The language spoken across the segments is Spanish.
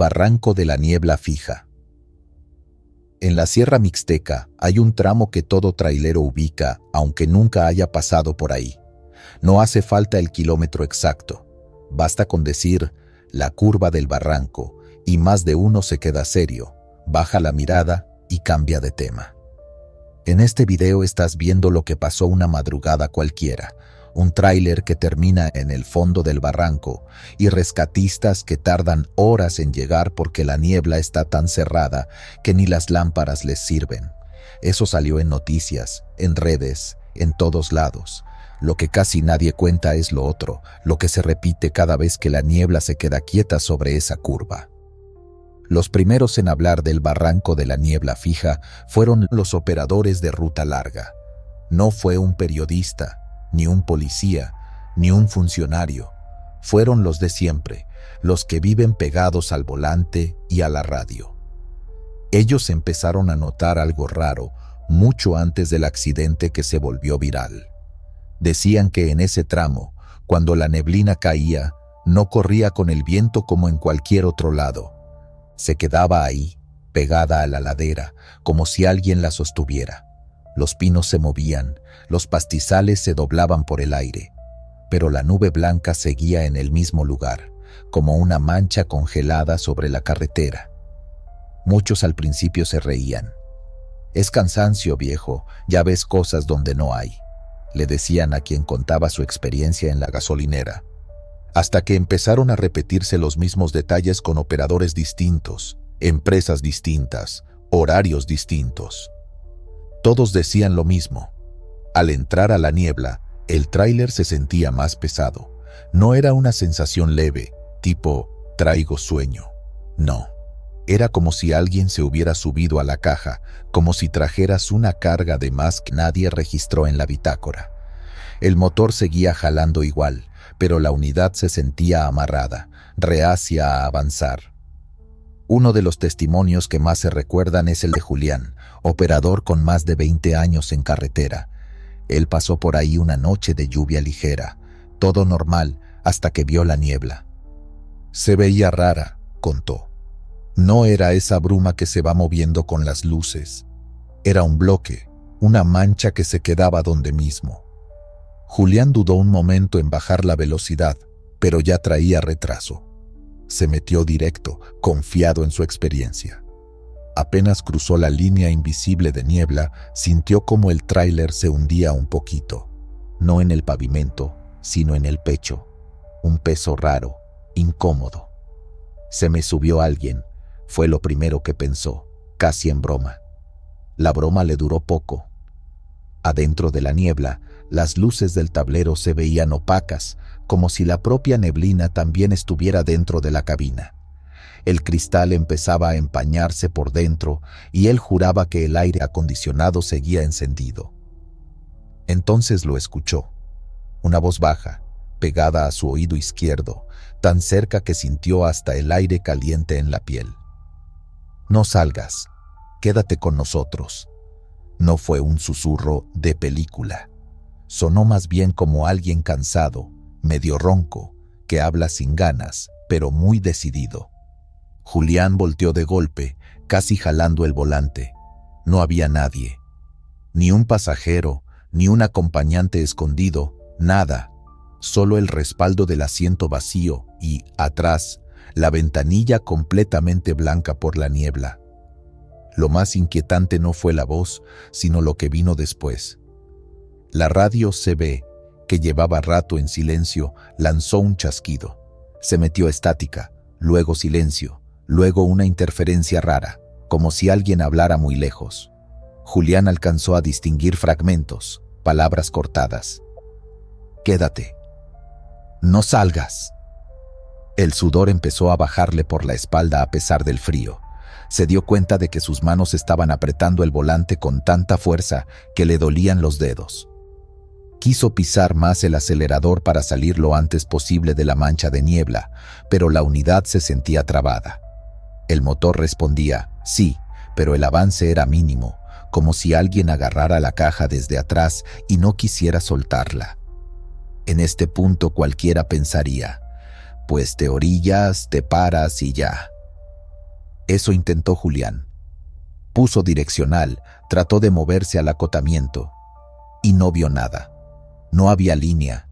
Barranco de la Niebla Fija. En la Sierra Mixteca hay un tramo que todo trailero ubica, aunque nunca haya pasado por ahí. No hace falta el kilómetro exacto. Basta con decir la curva del barranco y más de uno se queda serio, baja la mirada y cambia de tema. En este video estás viendo lo que pasó una madrugada cualquiera. Un tráiler que termina en el fondo del barranco y rescatistas que tardan horas en llegar porque la niebla está tan cerrada que ni las lámparas les sirven. Eso salió en noticias, en redes, en todos lados. Lo que casi nadie cuenta es lo otro, lo que se repite cada vez que la niebla se queda quieta sobre esa curva. Los primeros en hablar del Barranco de la Niebla Fija fueron los operadores de ruta larga. No fue un periodista, ni un policía, ni un funcionario. Fueron los de siempre, los que viven pegados al volante y a la radio. Ellos empezaron a notar algo raro mucho antes del accidente que se volvió viral. Decían que en ese tramo, cuando la neblina caía, no corría con el viento como en cualquier otro lado. Se quedaba ahí, pegada a la ladera, como si alguien la sostuviera. Los pinos se movían, los pastizales se doblaban por el aire, pero la nube blanca seguía en el mismo lugar, como una mancha congelada sobre la carretera. Muchos al principio se reían. «Es cansancio, viejo, ya ves cosas donde no hay», le decían a quien contaba su experiencia en la gasolinera. Hasta que empezaron a repetirse los mismos detalles con operadores distintos, empresas distintas, horarios distintos. Todos decían lo mismo. Al entrar a la niebla, el tráiler se sentía más pesado. No era una sensación leve, tipo «traigo sueño». No. Era como si alguien se hubiera subido a la caja, como si trajeras una carga de más que nadie registró en la bitácora. El motor seguía jalando igual, pero la unidad se sentía amarrada, reacia a avanzar. Uno de los testimonios que más se recuerdan es el de Julián, operador con más de 20 años en carretera. Él pasó por ahí una noche de lluvia ligera, todo normal hasta que vio la niebla. Se veía rara, contó. No era esa bruma que se va moviendo con las luces. Era un bloque, una mancha que se quedaba donde mismo. Julián dudó un momento en bajar la velocidad, pero ya traía retraso. Se metió directo, confiado en su experiencia. Apenas cruzó la línea invisible de niebla, sintió como el tráiler se hundía un poquito. No en el pavimento, sino en el pecho. Un peso raro, incómodo. «Se me subió alguien», fue lo primero que pensó, casi en broma. La broma le duró poco. Adentro de la niebla, las luces del tablero se veían opacas, como si la propia neblina también estuviera dentro de la cabina. El cristal empezaba a empañarse por dentro y él juraba que el aire acondicionado seguía encendido. Entonces lo escuchó. Una voz baja, pegada a su oído izquierdo, tan cerca que sintió hasta el aire caliente en la piel. «No salgas, quédate con nosotros». No fue un susurro de película. Sonó más bien como alguien cansado, medio ronco, que habla sin ganas, pero muy decidido. Julián volteó de golpe, casi jalando el volante. No había nadie. Ni un pasajero, ni un acompañante escondido, nada. Solo el respaldo del asiento vacío y, atrás, la ventanilla completamente blanca por la niebla. Lo más inquietante no fue la voz, sino lo que vino después. La radio CB, que llevaba rato en silencio, lanzó un chasquido. Se metió estática, luego silencio, luego una interferencia rara, como si alguien hablara muy lejos. Julián alcanzó a distinguir fragmentos, palabras cortadas. «Quédate. No salgas». El sudor empezó a bajarle por la espalda a pesar del frío. Se dio cuenta de que sus manos estaban apretando el volante con tanta fuerza que le dolían los dedos. Quiso pisar más el acelerador para salir lo antes posible de la mancha de niebla, pero la unidad se sentía trabada. El motor respondía, sí, pero el avance era mínimo, como si alguien agarrara la caja desde atrás y no quisiera soltarla. En este punto cualquiera pensaría, pues te orillas, te paras y ya. Eso intentó Julián. Puso direccional, trató de moverse al acotamiento y no vio nada. No había línea,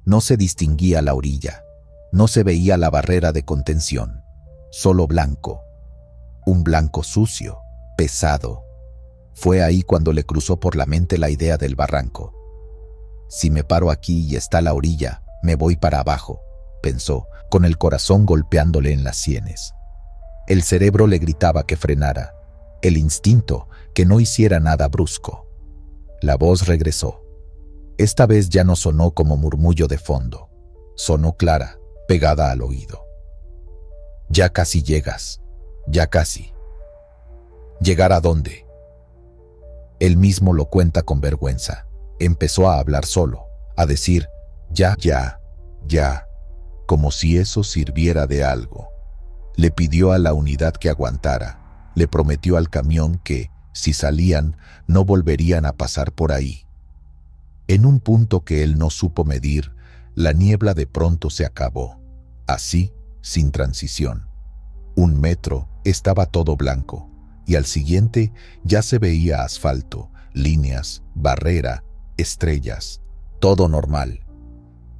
no se distinguía la orilla, no se veía la barrera de contención, solo blanco. Un blanco sucio, pesado. Fue ahí cuando le cruzó por la mente la idea del barranco. Si me paro aquí y está la orilla, me voy para abajo, pensó, con el corazón golpeándole en las sienes. El cerebro le gritaba que frenara, el instinto que no hiciera nada brusco. La voz regresó. Esta vez ya no sonó como murmullo de fondo, sonó clara, pegada al oído. Ya casi llegas, ya casi. ¿Llegar a dónde? Él mismo lo cuenta con vergüenza. Empezó a hablar solo, a decir, ya, como si eso sirviera de algo. Le pidió a la unidad que aguantara, le prometió al camión que, si salían, no volverían a pasar por ahí. En un punto que él no supo medir, la niebla de pronto se acabó, así, sin transición. 1 metro estaba todo blanco, y al siguiente ya se veía asfalto, líneas, barrera, estrellas, todo normal.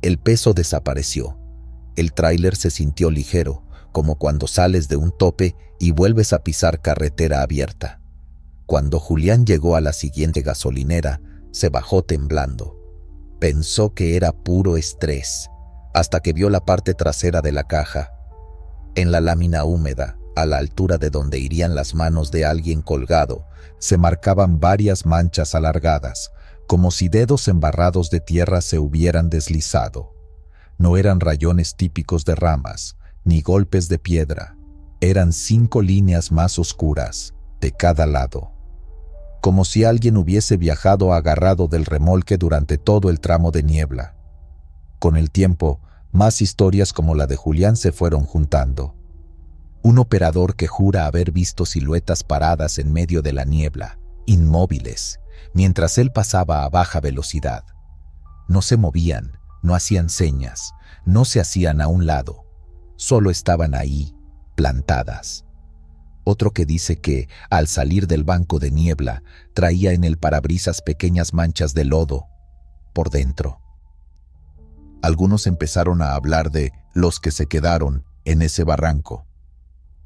El peso desapareció. El tráiler se sintió ligero, como cuando sales de un tope y vuelves a pisar carretera abierta. Cuando Julián llegó a la siguiente gasolinera, se bajó temblando. Pensó que era puro estrés, hasta que vio la parte trasera de la caja. En la lámina húmeda, a la altura de donde irían las manos de alguien colgado, se marcaban varias manchas alargadas, como si dedos embarrados de tierra se hubieran deslizado. No eran rayones típicos de ramas, ni golpes de piedra. Eran 5 líneas más oscuras, de cada lado. Como si alguien hubiese viajado agarrado del remolque durante todo el tramo de niebla. Con el tiempo, más historias como la de Julián se fueron juntando. Un operador que jura haber visto siluetas paradas en medio de la niebla, inmóviles, mientras él pasaba a baja velocidad. No se movían, no hacían señas, no se hacían a un lado, solo estaban ahí, plantadas. Otro que dice que, al salir del banco de niebla, traía en el parabrisas pequeñas manchas de lodo por dentro. Algunos empezaron a hablar de los que se quedaron en ese barranco.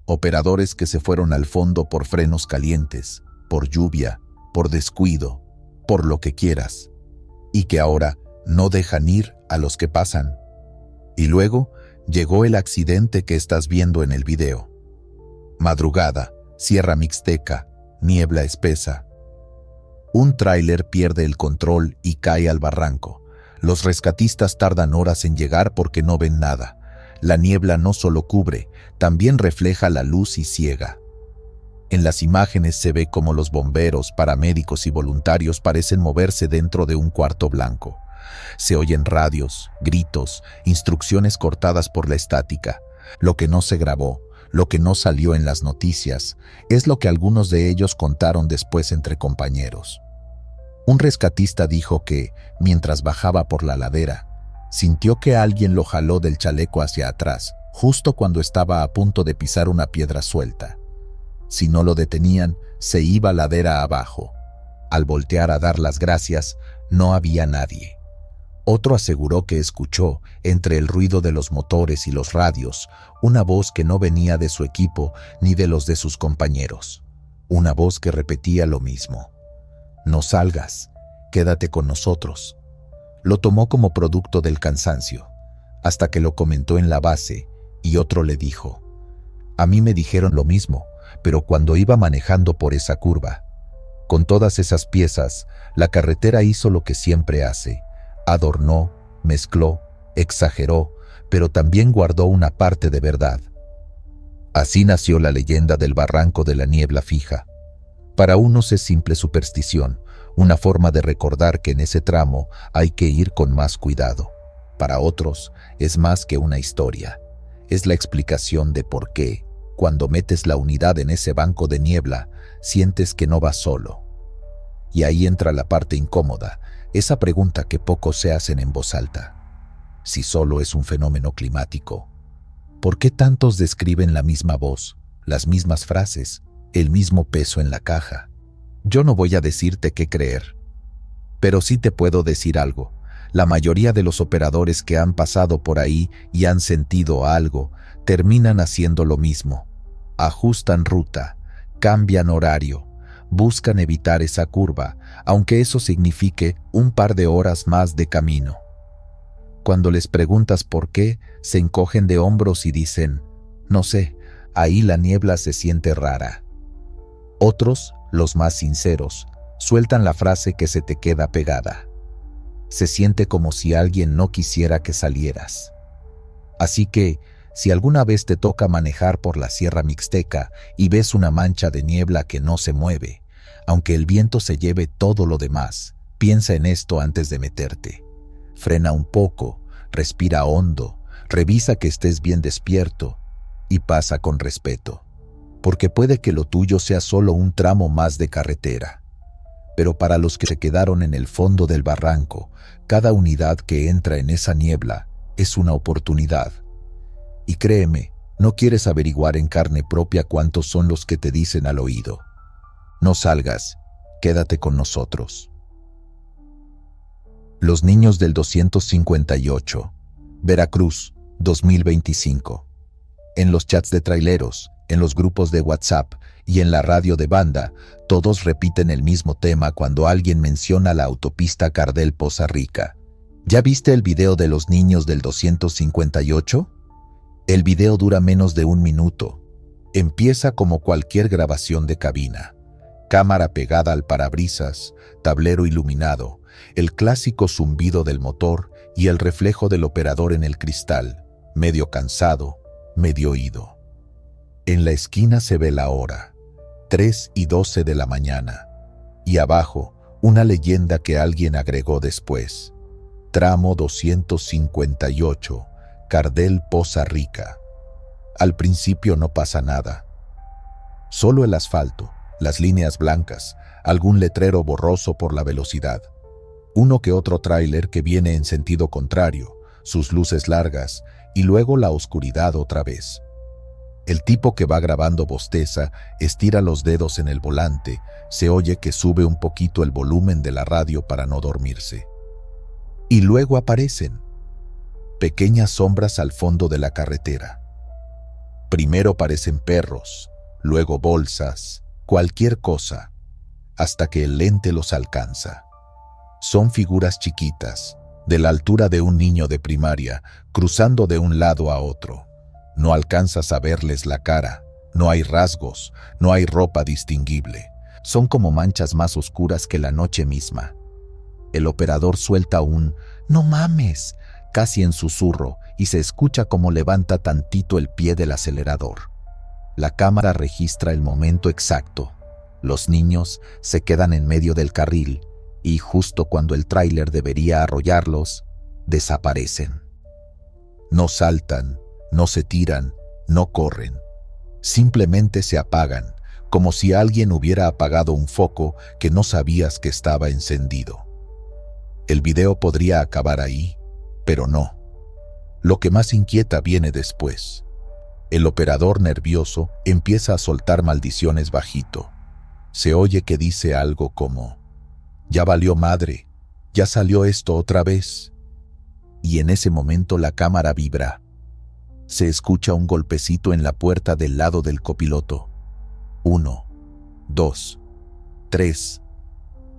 Operadores que se fueron al fondo por frenos calientes, por lluvia, por descuido, por lo que quieras, y que ahora no dejan ir a los que pasan. Y luego llegó el accidente que estás viendo en el video. Madrugada, Sierra Mixteca, niebla espesa. Un tráiler pierde el control y cae al barranco. Los rescatistas tardan horas en llegar porque no ven nada. La niebla no solo cubre, también refleja la luz y ciega. En las imágenes se ve como los bomberos, paramédicos y voluntarios parecen moverse dentro de un cuarto blanco. Se oyen radios, gritos, instrucciones cortadas por la estática. Lo que no se grabó, lo que no salió en las noticias, es lo que algunos de ellos contaron después entre compañeros. Un rescatista dijo que, mientras bajaba por la ladera, sintió que alguien lo jaló del chaleco hacia atrás, justo cuando estaba a punto de pisar una piedra suelta. Si no lo detenían, se iba ladera abajo. Al voltear a dar las gracias, no había nadie. Otro aseguró que escuchó, entre el ruido de los motores y los radios, una voz que no venía de su equipo ni de los de sus compañeros. Una voz que repetía lo mismo. No salgas, quédate con nosotros. Lo tomó como producto del cansancio, hasta que lo comentó en la base y otro le dijo, a mí me dijeron lo mismo, pero cuando iba manejando por esa curva. Con todas esas piezas, la carretera hizo lo que siempre hace. Adornó, mezcló, exageró, pero también guardó una parte de verdad. Así nació la leyenda del barranco de la niebla fija. Para unos es simple superstición, una forma de recordar que en ese tramo hay que ir con más cuidado. Para otros es más que una historia. Es la explicación de por qué, cuando metes la unidad en ese banco de niebla, sientes que no vas solo. Y ahí entra la parte incómoda, esa pregunta que pocos se hacen en voz alta. Si solo es un fenómeno climático, ¿por qué tantos describen la misma voz, las mismas frases, el mismo peso en la caja. Yo no voy a decirte qué creer, pero sí te puedo decir algo. La mayoría de los operadores que han pasado por ahí y han sentido algo, terminan haciendo lo mismo. Ajustan ruta, cambian horario, buscan evitar esa curva, aunque eso signifique un par de horas más de camino. Cuando les preguntas por qué, se encogen de hombros y dicen, no sé, ahí la niebla se siente rara. Otros, los más sinceros, sueltan la frase que se te queda pegada. Se siente como si alguien no quisiera que salieras. Así que, si alguna vez te toca manejar por la Sierra Mixteca y ves una mancha de niebla que no se mueve, aunque el viento se lleve todo lo demás, piensa en esto antes de meterte. Frena un poco, respira hondo, revisa que estés bien despierto y pasa con respeto, porque puede que lo tuyo sea solo un tramo más de carretera. Pero para los que se quedaron en el fondo del barranco, cada unidad que entra en esa niebla es una oportunidad. Y créeme, no quieres averiguar en carne propia cuántos son los que te dicen al oído: no salgas, quédate con nosotros. Los niños del 258, Veracruz, 2025. En los chats de traileros, en los grupos de WhatsApp y en la radio de banda, todos repiten el mismo tema cuando alguien menciona la autopista Cardel-Poza Rica. ¿Ya viste el video de los niños del 258? El video dura menos de 1 minuto. Empieza como cualquier grabación de cabina. Cámara pegada al parabrisas, tablero iluminado, el clásico zumbido del motor y el reflejo del operador en el cristal, medio cansado, medio ido. En la esquina se ve la hora, 3:12 de la mañana, y abajo una leyenda que alguien agregó después: tramo 258, Cardel-Poza Rica. Al principio no pasa nada. Solo el asfalto, las líneas blancas, algún letrero borroso por la velocidad. Uno que otro tráiler que viene en sentido contrario, sus luces largas, y luego la oscuridad otra vez. El tipo que va grabando bosteza, estira los dedos en el volante, se oye que sube un poquito el volumen de la radio para no dormirse. Y luego aparecen pequeñas sombras al fondo de la carretera. Primero parecen perros, luego bolsas, cualquier cosa, hasta que el lente los alcanza. Son figuras chiquitas, de la altura de un niño de primaria, cruzando de un lado a otro. No alcanzas a verles la cara, no hay rasgos, no hay ropa distinguible. Son como manchas más oscuras que la noche misma. El operador suelta un «¡No mames!», casi en susurro, y se escucha como levanta tantito el pie del acelerador. La cámara registra el momento exacto. Los niños se quedan en medio del carril y justo cuando el tráiler debería arrollarlos, desaparecen. No saltan, no se tiran, no corren. Simplemente se apagan, como si alguien hubiera apagado un foco que no sabías que estaba encendido. El video podría acabar ahí, pero no. Lo que más inquieta viene después. El operador nervioso empieza a soltar maldiciones bajito. Se oye que dice algo como: «Ya valió madre, ya salió esto otra vez». Y en ese momento la cámara vibra. Se escucha un golpecito en la puerta del lado del copiloto. 1, 2, 3.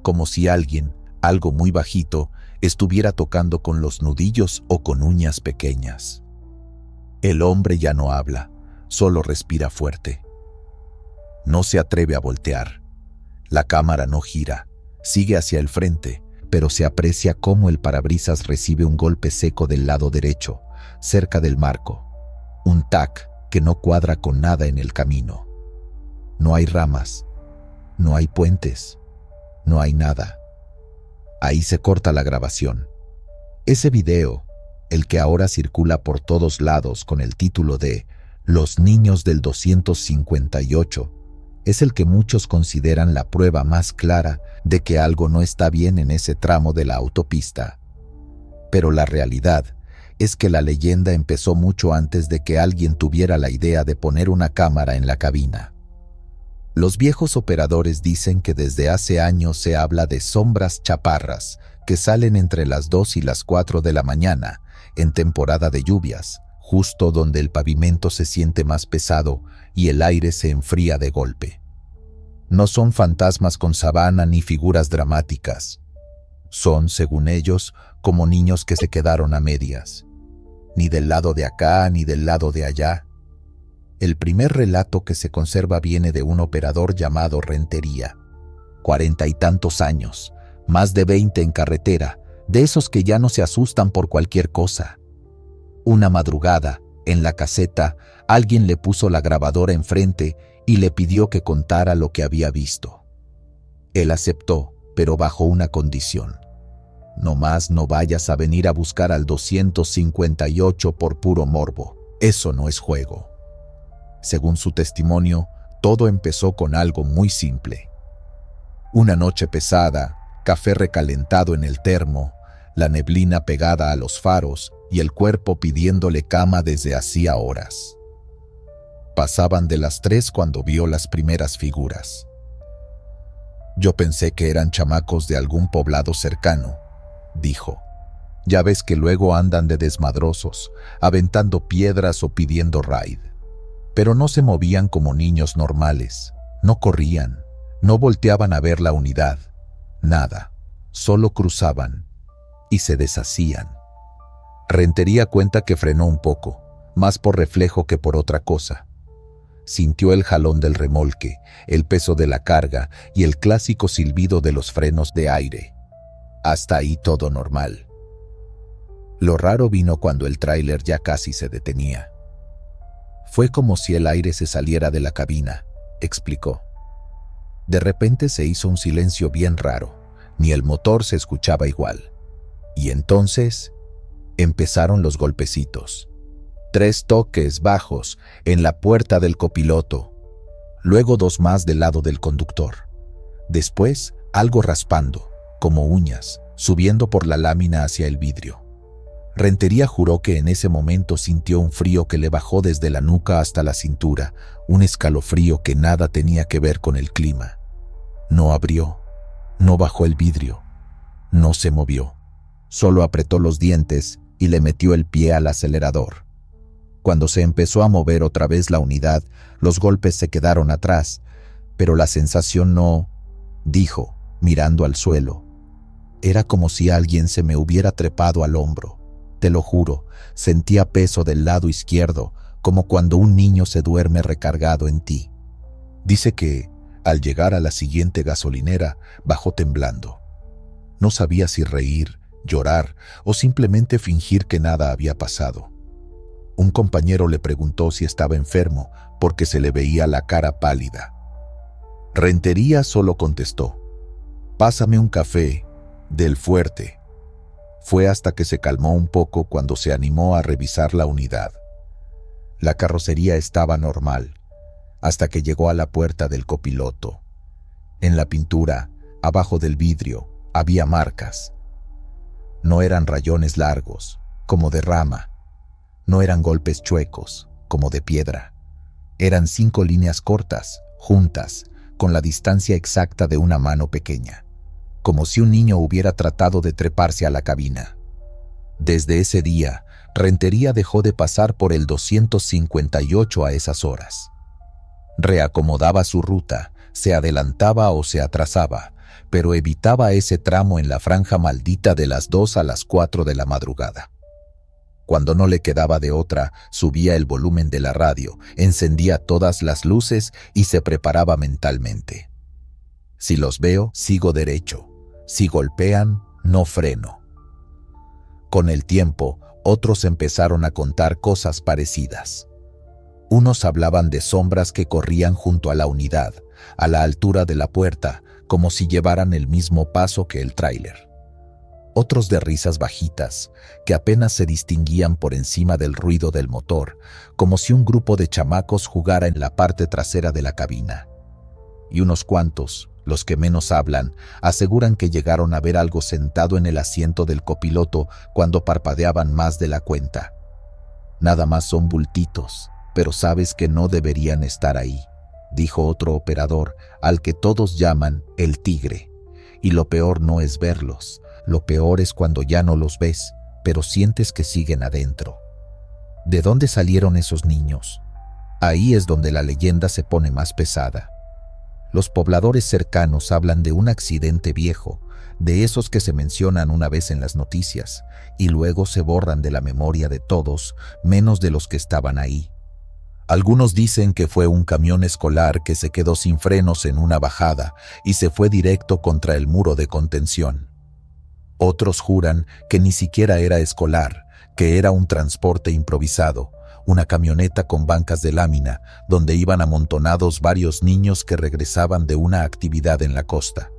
Como si alguien, algo muy bajito, estuviera tocando con los nudillos o con uñas pequeñas. El hombre ya no habla, solo respira fuerte. No se atreve a voltear. La cámara no gira, sigue hacia el frente, pero se aprecia cómo el parabrisas recibe un golpe seco del lado derecho, cerca del marco. Un tac que no cuadra con nada en el camino. No hay ramas, no hay puentes, no hay nada. Ahí se corta la grabación. Ese video, el que ahora circula por todos lados con el título de Los niños del 258, es el que muchos consideran la prueba más clara de que algo no está bien en ese tramo de la autopista. Pero la realidad es que la leyenda empezó mucho antes de que alguien tuviera la idea de poner una cámara en la cabina. Los viejos operadores dicen que desde hace años se habla de sombras chaparras que salen entre las 2 y las 4 de la mañana en temporada de lluvias, justo donde el pavimento se siente más pesado y el aire se enfría de golpe. No son fantasmas con sabana ni figuras dramáticas. Son, según ellos, como niños que se quedaron a medias. Ni del lado de acá ni del lado de allá. El primer relato que se conserva viene de un operador llamado Rentería. 40 y tantos años, más de 20 en carretera, de esos que ya no se asustan por cualquier cosa. Una madrugada, en la caseta, alguien le puso la grabadora enfrente y le pidió que contara lo que había visto. Él aceptó, pero bajo una condición. No más no vayas a venir a buscar al 258 por puro morbo. Eso no es juego. Según su testimonio, todo empezó con algo muy simple. Una noche pesada, café recalentado en el termo, la neblina pegada a los faros y el cuerpo pidiéndole cama desde hacía horas. Pasaban de las 3 cuando vio las primeras figuras. Yo pensé que eran chamacos de algún poblado cercano, dijo. Ya ves que luego andan de desmadrosos, aventando piedras o pidiendo raid. Pero no se movían como niños normales, no corrían, no volteaban a ver la unidad, nada, solo cruzaban y se deshacían. Rentería cuenta que frenó un poco, más por reflejo que por otra cosa. Sintió el jalón del remolque, el peso de la carga y el clásico silbido de los frenos de aire. Hasta ahí todo normal. Lo raro vino cuando el tráiler ya casi se detenía. Fue como si el aire se saliera de la cabina, explicó. De repente se hizo un silencio bien raro, ni el motor se escuchaba igual. Y entonces empezaron los golpecitos. 3 toques bajos en la puerta del copiloto, luego 2 más del lado del conductor. Después, algo raspando, como uñas, subiendo por la lámina hacia el vidrio. Rentería juró que en ese momento sintió un frío que le bajó desde la nuca hasta la cintura, un escalofrío que nada tenía que ver con el clima. No abrió, no bajó el vidrio, no se movió, solo apretó los dientes y le metió el pie al acelerador. Cuando se empezó a mover otra vez la unidad, los golpes se quedaron atrás, pero la sensación no, dijo, mirando al suelo. Era como si alguien se me hubiera trepado al hombro. Te lo juro, sentía peso del lado izquierdo, como cuando un niño se duerme recargado en ti. Dice que, al llegar a la siguiente gasolinera, bajó temblando. No sabía si reír, llorar o simplemente fingir que nada había pasado. Un compañero le preguntó si estaba enfermo porque se le veía la cara pálida. Rentería solo contestó: «Pásame un café, del fuerte». Fue hasta que se calmó un poco cuando se animó a revisar la unidad. La carrocería estaba normal, hasta que llegó a la puerta del copiloto. En la pintura, abajo del vidrio, había marcas. No eran rayones largos, como de rama. No eran golpes chuecos, como de piedra. Eran 5 líneas cortas, juntas, con la distancia exacta de una mano pequeña, como si un niño hubiera tratado de treparse a la cabina. Desde ese día, Rentería dejó de pasar por el 258 a esas horas. Reacomodaba su ruta, se adelantaba o se atrasaba, pero evitaba ese tramo en la franja maldita de las 2 a las 4 de la madrugada. Cuando no le quedaba de otra, subía el volumen de la radio, encendía todas las luces y se preparaba mentalmente. Si los veo, sigo derecho. Si golpean, no freno. Con el tiempo, otros empezaron a contar cosas parecidas. Unos hablaban de sombras que corrían junto a la unidad, a la altura de la puerta, como si llevaran el mismo paso que el tráiler. Otros de risas bajitas, que apenas se distinguían por encima del ruido del motor, como si un grupo de chamacos jugara en la parte trasera de la cabina. Y unos cuantos, Los que menos hablan aseguran que llegaron a ver algo sentado en el asiento del copiloto cuando parpadeaban más de la cuenta. Nada más son bultitos, pero sabes que no deberían estar ahí, dijo otro operador, al que todos llaman el tigre. Y lo peor no es verlos, lo peor es cuando ya no los ves, pero sientes que siguen adentro. ¿De dónde salieron esos niños? Ahí es donde la leyenda se pone más pesada. Los pobladores cercanos hablan de un accidente viejo, de esos que se mencionan una vez en las noticias y luego se borran de la memoria de todos, menos de los que estaban ahí. Algunos dicen que fue un camión escolar que se quedó sin frenos en una bajada y se fue directo contra el muro de contención. Otros juran que ni siquiera era escolar, que era un transporte improvisado, una camioneta con bancas de lámina, donde iban amontonados varios niños que regresaban de una actividad en la costa.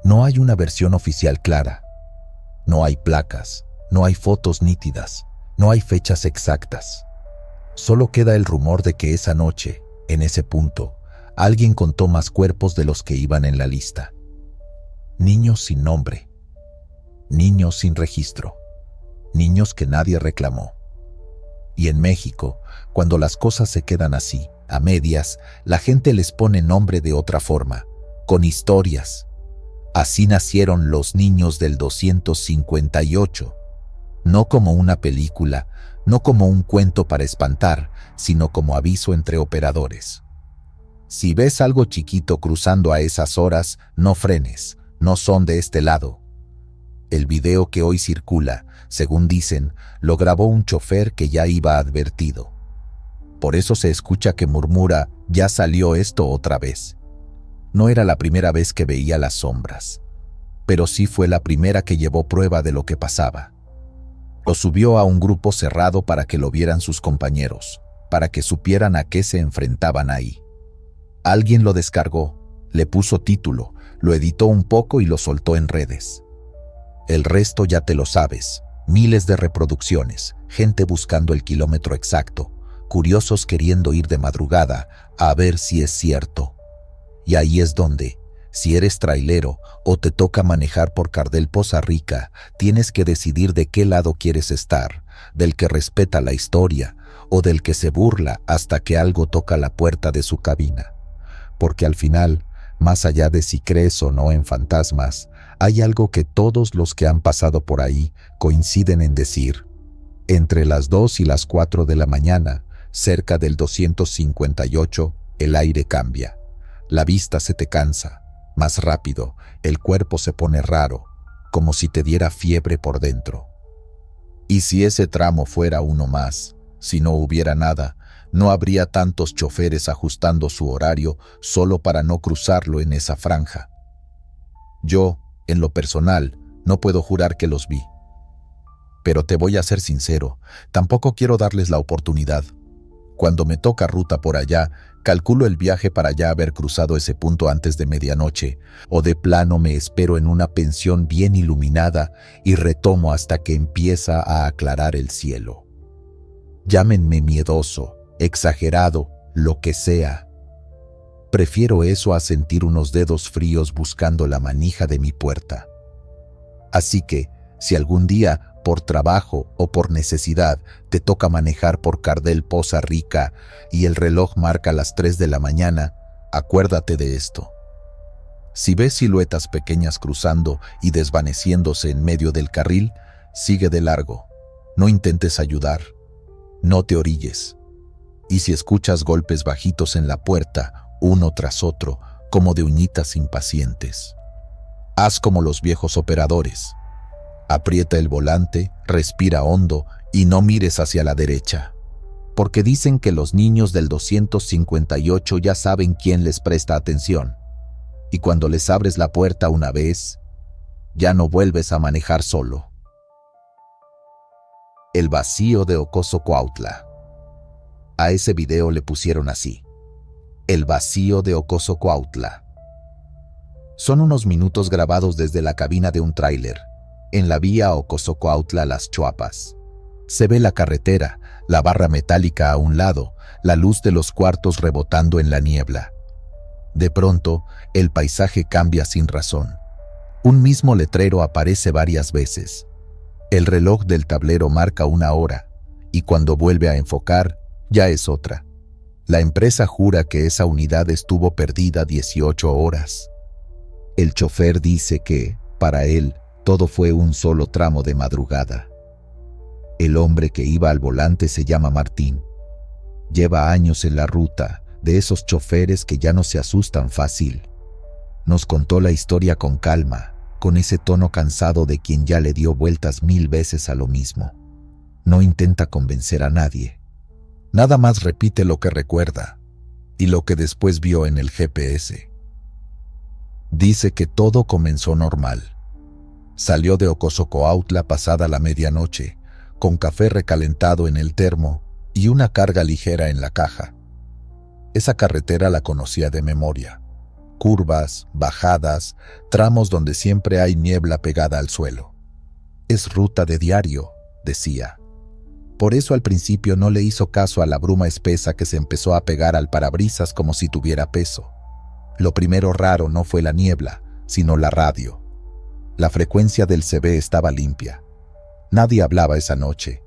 No hay una versión oficial clara. No hay placas, no hay fotos nítidas, no hay fechas exactas. Solo queda el rumor de que esa noche, en ese punto, alguien contó más cuerpos de los que iban en la lista. Niños sin nombre, niños sin registro, niños que nadie reclamó. Y en México, cuando las cosas se quedan así, a medias, la gente les pone nombre de otra forma, con historias. Así nacieron los niños del 258. No como una película, no como un cuento para espantar, sino como aviso entre operadores. Si ves algo chiquito cruzando a esas horas, no frenes, no son de este lado. El video que hoy circula, según dicen, lo grabó un chofer que ya iba advertido. Por eso se escucha que murmura, ya salió esto otra vez. No era la primera vez que veía las sombras, pero sí fue la primera que llevó prueba de lo que pasaba. Lo subió a un grupo cerrado para que lo vieran sus compañeros, para que supieran a qué se enfrentaban ahí. Alguien lo descargó, le puso título, lo editó un poco y lo soltó en redes. El resto ya te lo sabes, miles de reproducciones, gente buscando el kilómetro exacto, curiosos queriendo ir de madrugada a ver si es cierto. Y ahí es donde, si eres trailero o te toca manejar por Cardel Poza Rica, tienes que decidir de qué lado quieres estar, del que respeta la historia o del que se burla hasta que algo toca la puerta de su cabina. Porque al final, más allá de si crees o no en fantasmas, hay algo que todos los que han pasado por ahí coinciden en decir. Entre las 2 y las 4 de la mañana, cerca del 258, el aire cambia. La vista se te cansa. Más rápido, el cuerpo se pone raro, como si te diera fiebre por dentro. Y si ese tramo fuera uno más, si no hubiera nada, no habría tantos choferes ajustando su horario solo para no cruzarlo en esa franja. Yo, en lo personal, no puedo jurar que los vi. Pero te voy a ser sincero, tampoco quiero darles la oportunidad. Cuando me toca ruta por allá, calculo el viaje para ya haber cruzado ese punto antes de medianoche, o de plano me espero en una pensión bien iluminada y retomo hasta que empieza a aclarar el cielo. Llámenme miedoso, exagerado, lo que sea. Prefiero eso a sentir unos dedos fríos buscando la manija de mi puerta. Así que, si algún día, por trabajo o por necesidad, te toca manejar por Cardel Poza Rica y el reloj marca las 3 de la mañana, acuérdate de esto. Si ves siluetas pequeñas cruzando y desvaneciéndose en medio del carril, sigue de largo. No intentes ayudar. No te orilles. Y si escuchas golpes bajitos en la puerta, uno tras otro, como de uñitas impacientes, haz como los viejos operadores. Aprieta el volante, respira hondo y no mires hacia la derecha. Porque dicen que los niños del 258 ya saben quién les presta atención. Y cuando les abres la puerta una vez, ya no vuelves a manejar solo. El vacío de Ocosocuautla. A ese video le pusieron así: El vacío de Ocosocuautla. Son unos minutos grabados desde la cabina de un tráiler, en la vía Ocosocuautla-Las Chuapas. Se ve la carretera, la barra metálica a un lado, la luz de los cuartos rebotando en la niebla. De pronto, el paisaje cambia sin razón. Un mismo letrero aparece varias veces. El reloj del tablero marca 1 hora, y cuando vuelve a enfocar, ya es otra. La empresa jura que esa unidad estuvo perdida 18 horas. El chofer dice que, para él, todo fue un solo tramo de madrugada. El hombre que iba al volante se llama Martín. Lleva años en la ruta, de esos choferes que ya no se asustan fácil. Nos contó la historia con calma, con ese tono cansado de quien ya le dio vueltas 1000 veces a lo mismo. No intenta convencer a nadie. Nada más repite lo que recuerda y lo que después vio en el GPS. Dice que todo comenzó normal. Salió de Ocosocoautla pasada la medianoche, con café recalentado en el termo y una carga ligera en la caja. Esa carretera la conocía de memoria. Curvas, bajadas, tramos donde siempre hay niebla pegada al suelo. Es ruta de diario, decía. Por eso al principio no le hizo caso a la bruma espesa que se empezó a pegar al parabrisas como si tuviera peso. Lo primero raro no fue la niebla, sino la radio. La frecuencia del CB estaba limpia. Nadie hablaba esa noche.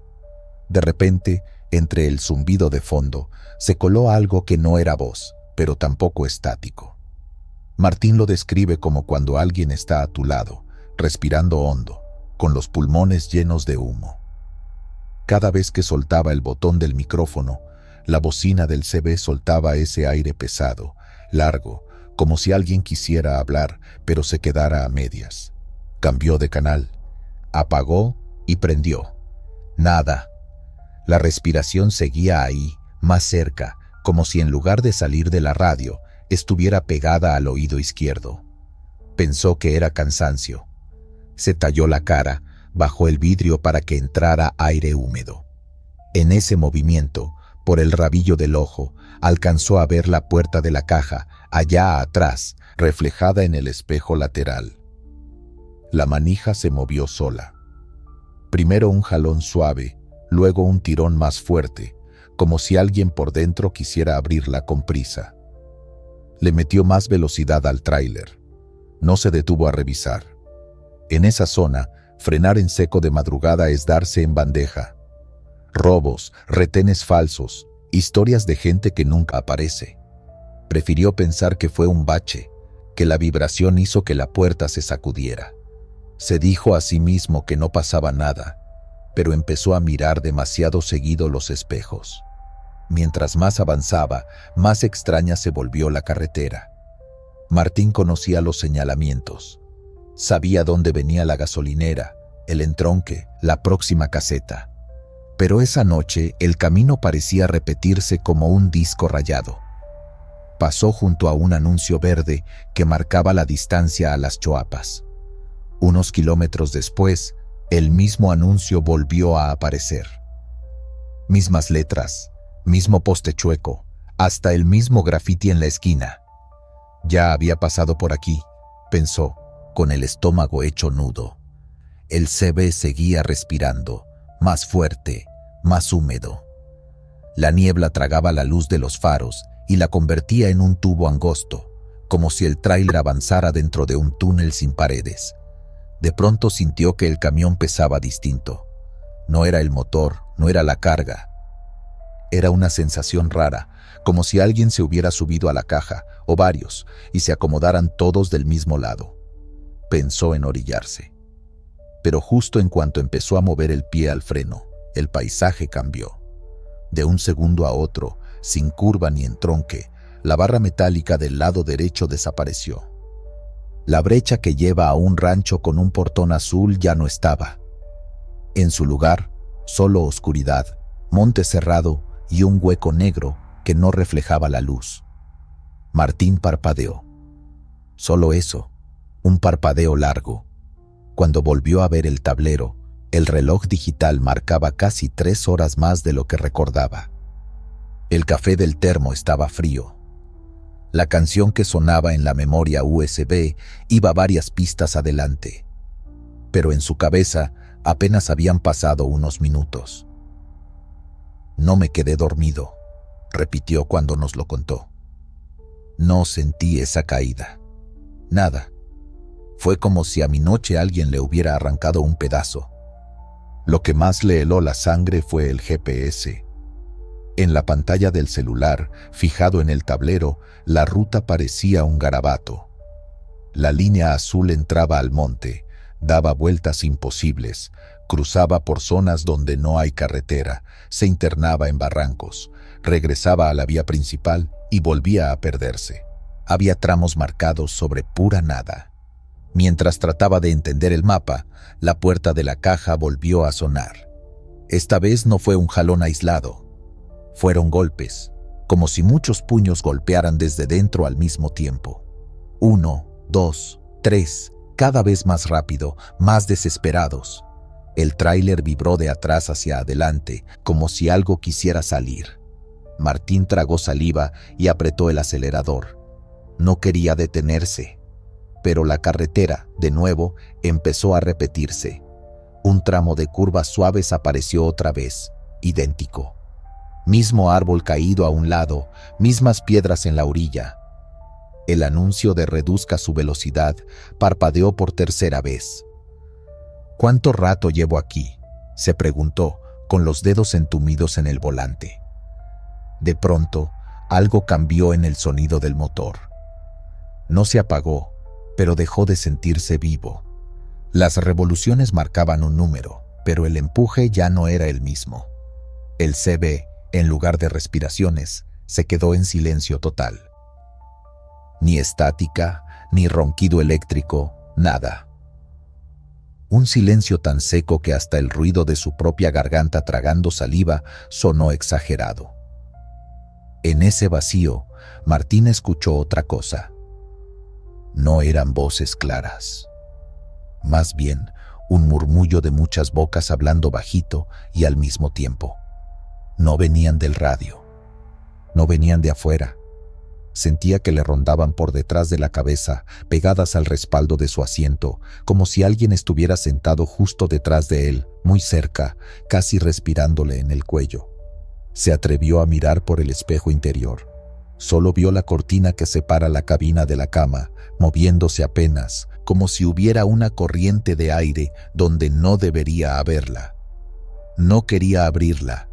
De repente, entre el zumbido de fondo, se coló algo que no era voz, pero tampoco estático. Martín lo describe como cuando alguien está a tu lado, respirando hondo, con los pulmones llenos de humo. Cada vez que soltaba el botón del micrófono, la bocina del CB soltaba ese aire pesado, largo, como si alguien quisiera hablar, pero se quedara a medias. Cambió de canal, apagó y prendió. Nada. La respiración seguía ahí, más cerca, como si en lugar de salir de la radio, estuviera pegada al oído izquierdo. Pensó que era cansancio. Se talló la cara, bajó el vidrio para que entrara aire húmedo. En ese movimiento, por el rabillo del ojo, alcanzó a ver la puerta de la caja, allá atrás, reflejada en el espejo lateral. La manija se movió sola. Primero un jalón suave, luego un tirón más fuerte, como si alguien por dentro quisiera abrirla con prisa. Le metió más velocidad al tráiler. No se detuvo a revisar. En esa zona, frenar en seco de madrugada es darse en bandeja. Robos, retenes falsos, historias de gente que nunca aparece. Prefirió pensar que fue un bache, que la vibración hizo que la puerta se sacudiera. Se dijo a sí mismo que no pasaba nada, pero empezó a mirar demasiado seguido los espejos. Mientras más avanzaba, más extraña se volvió la carretera. Martín conocía los señalamientos. Sabía dónde venía la gasolinera, el entronque, la próxima caseta. Pero esa noche el camino parecía repetirse como un disco rayado. Pasó junto a un anuncio verde que marcaba la distancia a las Choapas. Unos kilómetros después, el mismo anuncio volvió a aparecer. Mismas letras, mismo poste chueco, hasta el mismo grafiti en la esquina. Ya había pasado por aquí, pensó, con el estómago hecho nudo. El CB seguía respirando, más fuerte, más húmedo. La niebla tragaba la luz de los faros y la convertía en un tubo angosto, como si el tráiler avanzara dentro de un túnel sin paredes. De pronto sintió que el camión pesaba distinto. No era el motor, no era la carga. Era una sensación rara, como si alguien se hubiera subido a la caja, o varios, y se acomodaran todos del mismo lado. Pensó en orillarse. Pero justo en cuanto empezó a mover el pie al freno, el paisaje cambió. De un segundo a otro, sin curva ni entronque, la barra metálica del lado derecho desapareció. La brecha que lleva a un rancho con un portón azul ya no estaba. En su lugar, solo oscuridad, monte cerrado y un hueco negro que no reflejaba la luz. Martín parpadeó. Solo eso, un parpadeo largo. Cuando volvió a ver el tablero, el reloj digital marcaba casi 3 horas más de lo que recordaba. El café del termo estaba frío. La canción que sonaba en la memoria USB iba varias pistas adelante. Pero en su cabeza apenas habían pasado unos minutos. No me quedé dormido, repitió cuando nos lo contó. No sentí esa caída. Nada. Fue como si a mi noche alguien le hubiera arrancado un pedazo. Lo que más le heló la sangre fue el GPS. En la pantalla del celular, fijado en el tablero, la ruta parecía un garabato. La línea azul entraba al monte, daba vueltas imposibles, cruzaba por zonas donde no hay carretera, se internaba en barrancos, regresaba a la vía principal y volvía a perderse. Había tramos marcados sobre pura nada. Mientras trataba de entender el mapa, la puerta de la caja volvió a sonar. Esta vez no fue un jalón aislado. Fueron golpes, como si muchos puños golpearan desde dentro al mismo tiempo. 1, 2, 3, cada vez más rápido, más desesperados. El tráiler vibró de atrás hacia adelante, como si algo quisiera salir. Martín tragó saliva y apretó el acelerador. No quería detenerse. Pero la carretera, de nuevo, empezó a repetirse. Un tramo de curvas suaves apareció otra vez, idéntico. Mismo árbol caído a un lado, mismas piedras en la orilla. El anuncio de reduzca su velocidad parpadeó por tercera vez. ¿Cuánto rato llevo aquí?, se preguntó, con los dedos entumidos en el volante. De pronto, algo cambió en el sonido del motor. No se apagó, pero dejó de sentirse vivo. Las revoluciones marcaban un número, pero el empuje ya no era el mismo. El CB, en lugar de respiraciones, se quedó en silencio total. Ni estática, ni ronquido eléctrico, nada. Un silencio tan seco que hasta el ruido de su propia garganta tragando saliva sonó exagerado. En ese vacío, Martín escuchó otra cosa. No eran voces claras. Más bien, un murmullo de muchas bocas hablando bajito y al mismo tiempo. No venían del radio. No venían de afuera. Sentía que le rondaban por detrás de la cabeza, pegadas al respaldo de su asiento, como si alguien estuviera sentado justo detrás de él, muy cerca, casi respirándole en el cuello. Se atrevió a mirar por el espejo interior. Solo vio la cortina que separa la cabina de la cama, moviéndose apenas, como si hubiera una corriente de aire donde no debería haberla. No quería abrirla.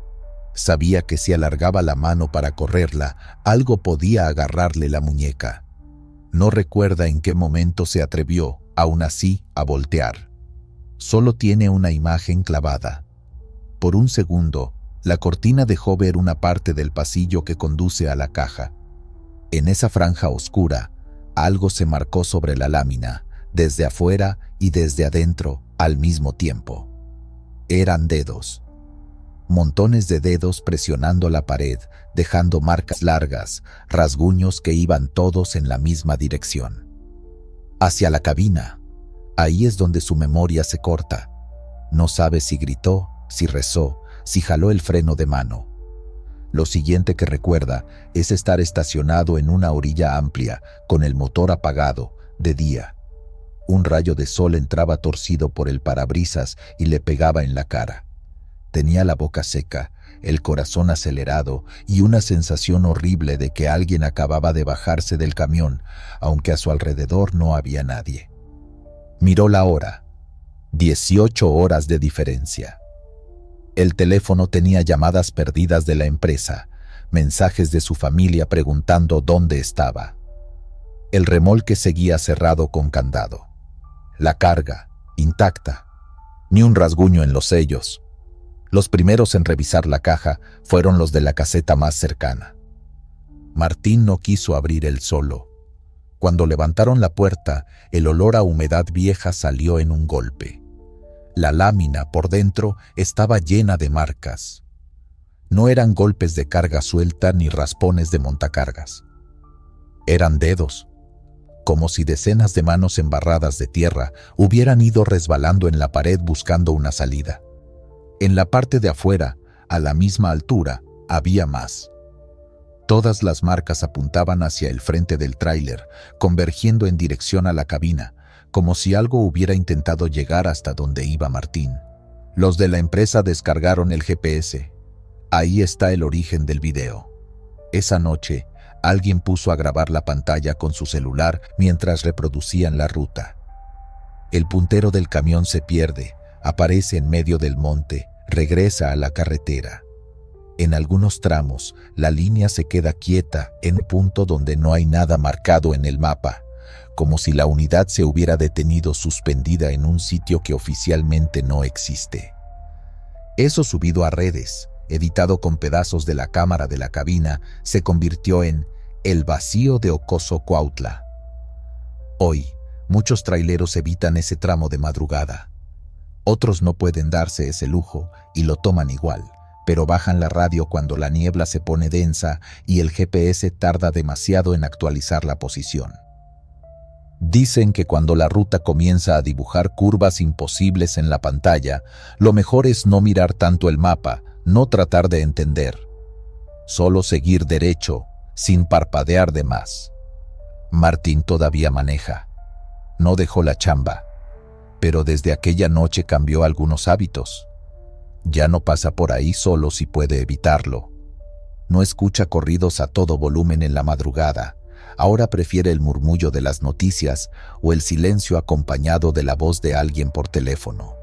Sabía que si alargaba la mano para correrla, algo podía agarrarle la muñeca. No recuerda en qué momento se atrevió, aún así, a voltear. Solo tiene una imagen clavada. Por un segundo, la cortina dejó ver una parte del pasillo que conduce a la caja. En esa franja oscura, algo se marcó sobre la lámina, desde afuera y desde adentro, al mismo tiempo. Eran dedos. Montones de dedos presionando la pared, dejando marcas largas, rasguños que iban todos en la misma dirección. Hacia la cabina. Ahí es donde su memoria se corta. No sabe si gritó, si rezó, si jaló el freno de mano. Lo siguiente que recuerda es estar estacionado en una orilla amplia, con el motor apagado, de día. Un rayo de sol entraba torcido por el parabrisas y le pegaba en la cara. Tenía la boca seca, el corazón acelerado y una sensación horrible de que alguien acababa de bajarse del camión, aunque a su alrededor no había nadie. Miró la hora. 18 horas de diferencia. El teléfono tenía llamadas perdidas de la empresa, mensajes de su familia preguntando dónde estaba. El remolque seguía cerrado con candado. La carga, intacta. Ni un rasguño en los sellos. Los primeros en revisar la caja fueron los de la caseta más cercana. Martín no quiso abrir él solo. Cuando levantaron la puerta, el olor a humedad vieja salió en un golpe. La lámina por dentro estaba llena de marcas. No eran golpes de carga suelta ni raspones de montacargas. Eran dedos, como si decenas de manos embarradas de tierra hubieran ido resbalando en la pared buscando una salida. En la parte de afuera, a la misma altura, había más. Todas las marcas apuntaban hacia el frente del tráiler, convergiendo en dirección a la cabina, como si algo hubiera intentado llegar hasta donde iba Martín. Los de la empresa descargaron el GPS. Ahí está el origen del video. Esa noche, Alguien puso a grabar la pantalla con su celular mientras reproducían la ruta. El puntero del camión se pierde, aparece en medio del monte, regresa a la carretera. En algunos tramos, la línea se queda quieta en un punto donde no hay nada marcado en el mapa, como si la unidad se hubiera detenido suspendida en un sitio que oficialmente no existe. Eso subido a redes, editado con pedazos de la cámara de la cabina, se convirtió en El vacío de Ocoso Cuautla. Hoy, muchos traileros evitan ese tramo de madrugada. Otros no pueden darse ese lujo y lo toman igual, pero bajan la radio cuando la niebla se pone densa y el GPS tarda demasiado en actualizar la posición. Dicen que cuando la ruta comienza a dibujar curvas imposibles en la pantalla, lo mejor es no mirar tanto el mapa, no tratar de entender. Solo seguir derecho, sin parpadear de más. Martín todavía maneja. No dejó la chamba, pero desde aquella noche cambió algunos hábitos. Ya no pasa por ahí solo si puede evitarlo. No escucha corridos a todo volumen en la madrugada. Ahora prefiere el murmullo de las noticias o el silencio acompañado de la voz de alguien por teléfono.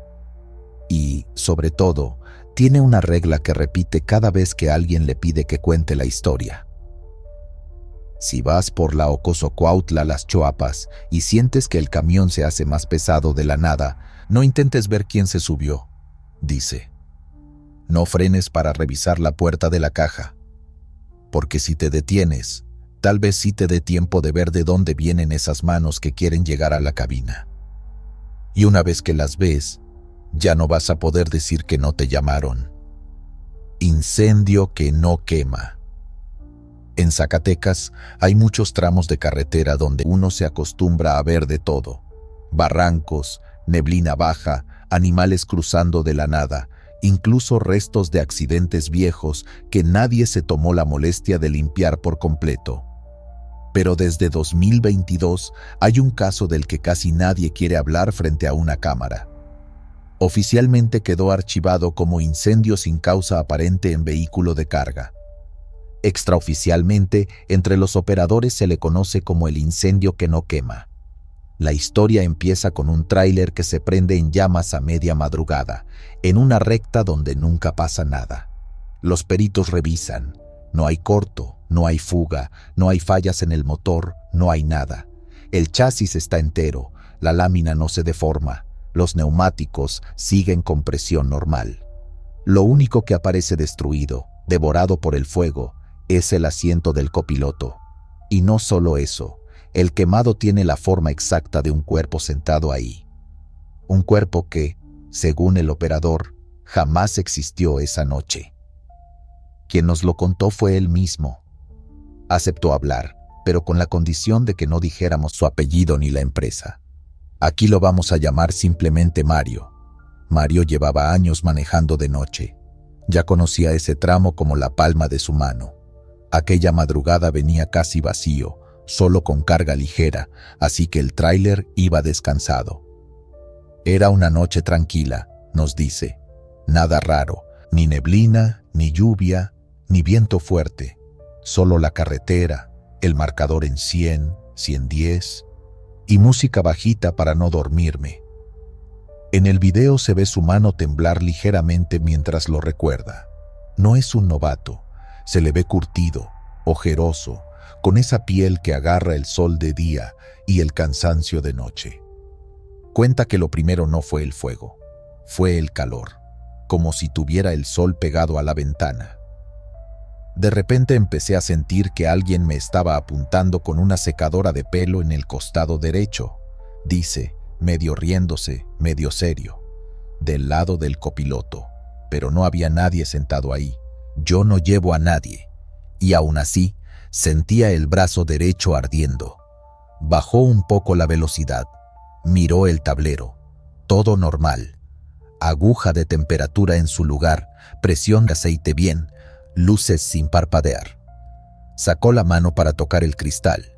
Y, sobre todo, tiene una regla que repite cada vez que alguien le pide que cuente la historia. Si vas por la Ocoso Cuautla Las Choapas y sientes que el camión se hace más pesado de la nada, no intentes ver quién se subió, dice. No frenes para revisar la puerta de la caja, porque si te detienes, tal vez sí te dé tiempo de ver de dónde vienen esas manos que quieren llegar a la cabina. Y una vez que las ves, ya no vas a poder decir que no te llamaron. Incendio que no quema. En Zacatecas hay muchos tramos de carretera donde uno se acostumbra a ver de todo. Barrancos, neblina baja, animales cruzando de la nada, incluso restos de accidentes viejos que nadie se tomó la molestia de limpiar por completo. Pero desde 2022 hay un caso del que casi nadie quiere hablar frente a una cámara. Oficialmente quedó archivado como incendio sin causa aparente en vehículo de carga. Extraoficialmente, entre los operadores se le conoce como el incendio que no quema. La historia empieza con un tráiler que se prende en llamas a media madrugada, en una recta donde nunca pasa nada. Los peritos revisan. No hay corto, no hay fuga, no hay fallas en el motor, no hay nada. El chasis está entero, la lámina no se deforma, los neumáticos siguen con presión normal. Lo único que aparece destruido, devorado por el fuego, es el asiento del copiloto. Y no solo eso, el quemado tiene la forma exacta de un cuerpo sentado ahí. Un cuerpo que, según el operador, jamás existió esa noche. Quien nos lo contó fue él mismo. Aceptó hablar, pero con la condición de que no dijéramos su apellido ni la empresa. Aquí lo vamos a llamar simplemente Mario. Mario llevaba años manejando de noche. Ya conocía ese tramo como la palma de su mano. Aquella madrugada venía casi vacío, solo con carga ligera, así que el tráiler iba descansado. Era una noche tranquila, nos dice. Nada raro, ni neblina, ni lluvia, ni viento fuerte. Solo la carretera, el marcador en 100, 110 y música bajita para no dormirme. En el video se ve su mano temblar ligeramente mientras lo recuerda. No es un novato, se le ve curtido, ojeroso, con esa piel que agarra el sol de día y el cansancio de noche. Cuenta que lo primero no fue el fuego, fue el calor, como si tuviera el sol pegado a la ventana. De repente empecé a sentir que alguien me estaba apuntando con una secadora de pelo en el costado derecho, dice, medio riéndose, medio serio, del lado del copiloto, pero no había nadie sentado ahí. Yo no llevo a nadie, y aún así sentía el brazo derecho ardiendo. Bajó un poco la velocidad, miró el tablero, todo normal, aguja de temperatura en su lugar, presión de aceite bien, luces sin parpadear. Sacó la mano para tocar el cristal,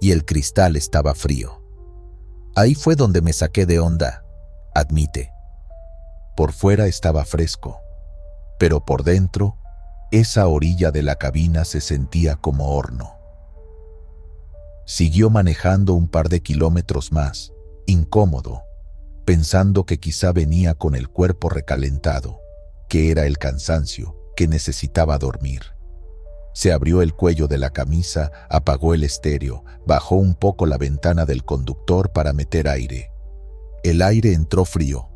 y el cristal estaba frío. Ahí fue donde me saqué de onda, admite. Por fuera estaba fresco, pero por dentro, esa orilla de la cabina se sentía como horno. Siguió manejando un par de kilómetros más, incómodo, pensando que quizá venía con el cuerpo recalentado, que era el cansancio, que necesitaba dormir. Se abrió el cuello de la camisa, apagó el estéreo, bajó un poco la ventana del conductor para meter aire. El aire entró frío,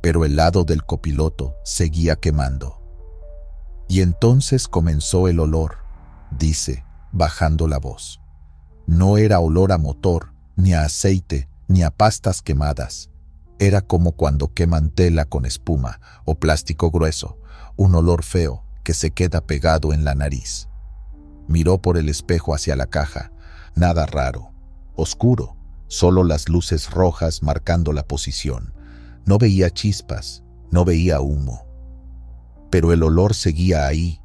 pero el lado del copiloto seguía quemando. Y entonces comenzó el olor, dice, bajando la voz. No era olor a motor, ni a aceite, ni a pastas quemadas. Era como cuando queman tela con espuma o plástico grueso, un olor feo que se queda pegado en la nariz. Miró por el espejo hacia la caja. Nada raro. Oscuro. Solo las luces rojas marcando la posición. No veía chispas, no veía humo. Pero el olor seguía ahí.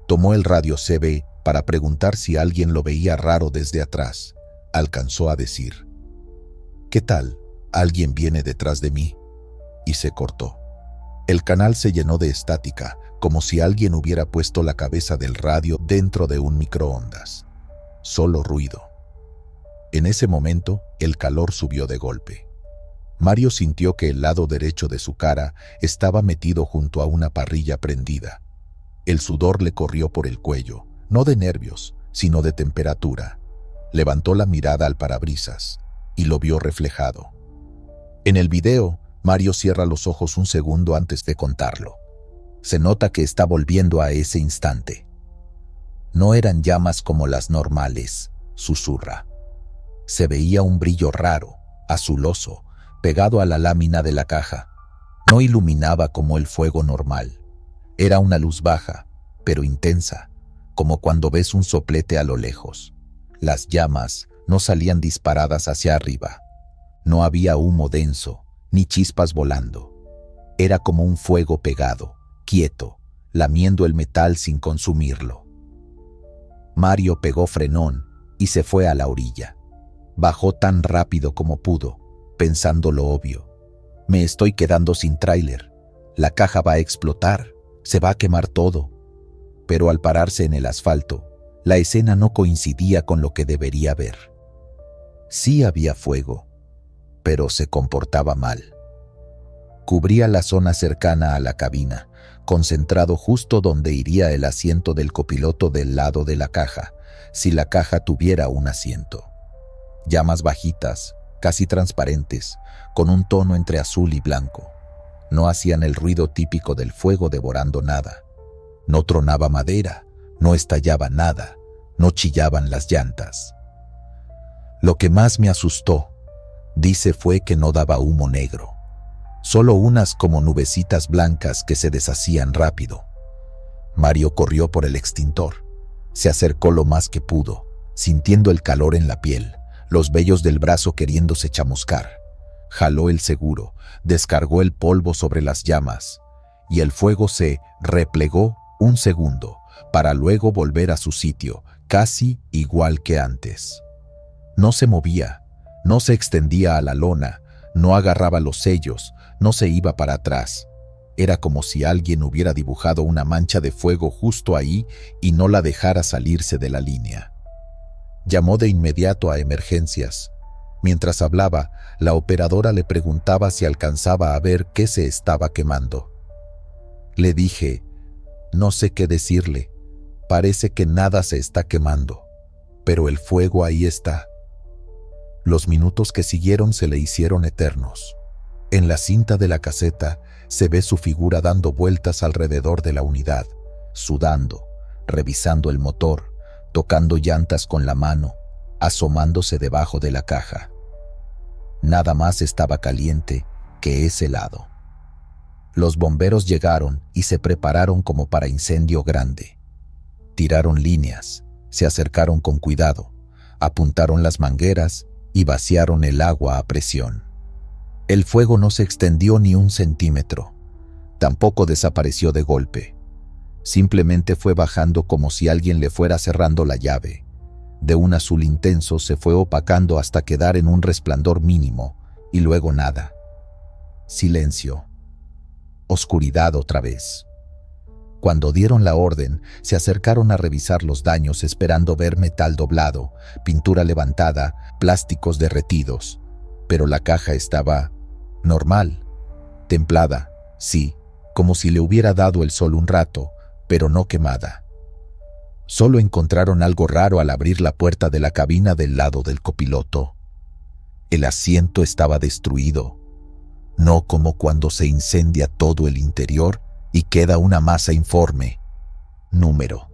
Tomó el radio CB para preguntar si alguien lo veía raro desde atrás. Alcanzó a decir: «¿Qué tal? ¿Alguien viene detrás de mí?», y se cortó. El canal se llenó de estática, como si alguien hubiera puesto la cabeza del radio dentro de un microondas. Solo ruido. En ese momento, el calor subió de golpe. Mario sintió que el lado derecho de su cara estaba metido junto a una parrilla prendida. El sudor le corrió por el cuello, no de nervios, sino de temperatura. Levantó la mirada al parabrisas y lo vio reflejado. En el video, Mario cierra los ojos un segundo antes de contarlo. Se nota que está volviendo a ese instante. No eran llamas como las normales, susurra. Se veía un brillo raro, azuloso, pegado a la lámina de la caja. No iluminaba como el fuego normal. Era una luz baja, pero intensa, como cuando ves un soplete a lo lejos. Las llamas no salían disparadas hacia arriba. No había humo denso, ni chispas volando. Era como un fuego pegado, quieto, lamiendo el metal sin consumirlo. Mario pegó frenón y se fue a la orilla. Bajó tan rápido como pudo, pensando lo obvio. Me estoy quedando sin tráiler. La caja va a explotar, se va a quemar todo. Pero al pararse en el asfalto, la escena no coincidía con lo que debería ver. Sí había fuego, pero se comportaba mal. Cubría la zona cercana a la cabina, concentrado justo donde iría el asiento del copiloto del lado de la caja, si la caja tuviera un asiento. Llamas bajitas, casi transparentes, con un tono entre azul y blanco. No hacían el ruido típico del fuego devorando nada. No tronaba madera, no estallaba nada, no chillaban las llantas. Lo que más me asustó, dice, fue que no daba humo negro. Solo unas como nubecitas blancas que se deshacían rápido. Mario corrió por el extintor. Se acercó lo más que pudo, sintiendo el calor en la piel, los vellos del brazo queriéndose chamuscar. Jaló el seguro, descargó el polvo sobre las llamas, y el fuego se replegó un segundo, para luego volver a su sitio, casi igual que antes. No se movía, no se extendía a la lona, no agarraba los sellos, no se iba para atrás. Era como si alguien hubiera dibujado una mancha de fuego justo ahí y no la dejara salirse de la línea. Llamó de inmediato a emergencias. Mientras hablaba, la operadora le preguntaba si alcanzaba a ver qué se estaba quemando. Le dije: «No sé qué decirle. Parece que nada se está quemando, pero el fuego ahí está». Los minutos que siguieron se le hicieron eternos. En la cinta de la caseta se ve su figura dando vueltas alrededor de la unidad, sudando, revisando el motor, tocando llantas con la mano, asomándose debajo de la caja. Nada más estaba caliente que ese lado. Los bomberos llegaron y se prepararon como para incendio grande. Tiraron líneas, se acercaron con cuidado, apuntaron las mangueras y vaciaron el agua a presión. El fuego no se extendió ni un centímetro. Tampoco desapareció de golpe. Simplemente fue bajando como si alguien le fuera cerrando la llave. De un azul intenso se fue opacando hasta quedar en un resplandor mínimo, y luego nada. Silencio. Oscuridad otra vez. Cuando dieron la orden, se acercaron a revisar los daños esperando ver metal doblado, pintura levantada, plásticos derretidos. Pero la caja estaba normal, templada, sí, como si le hubiera dado el sol un rato, pero no quemada. Solo encontraron algo raro al abrir la puerta de la cabina del lado del copiloto. El asiento estaba destruido, no como cuando se incendia todo el interior y queda una masa informe. Número.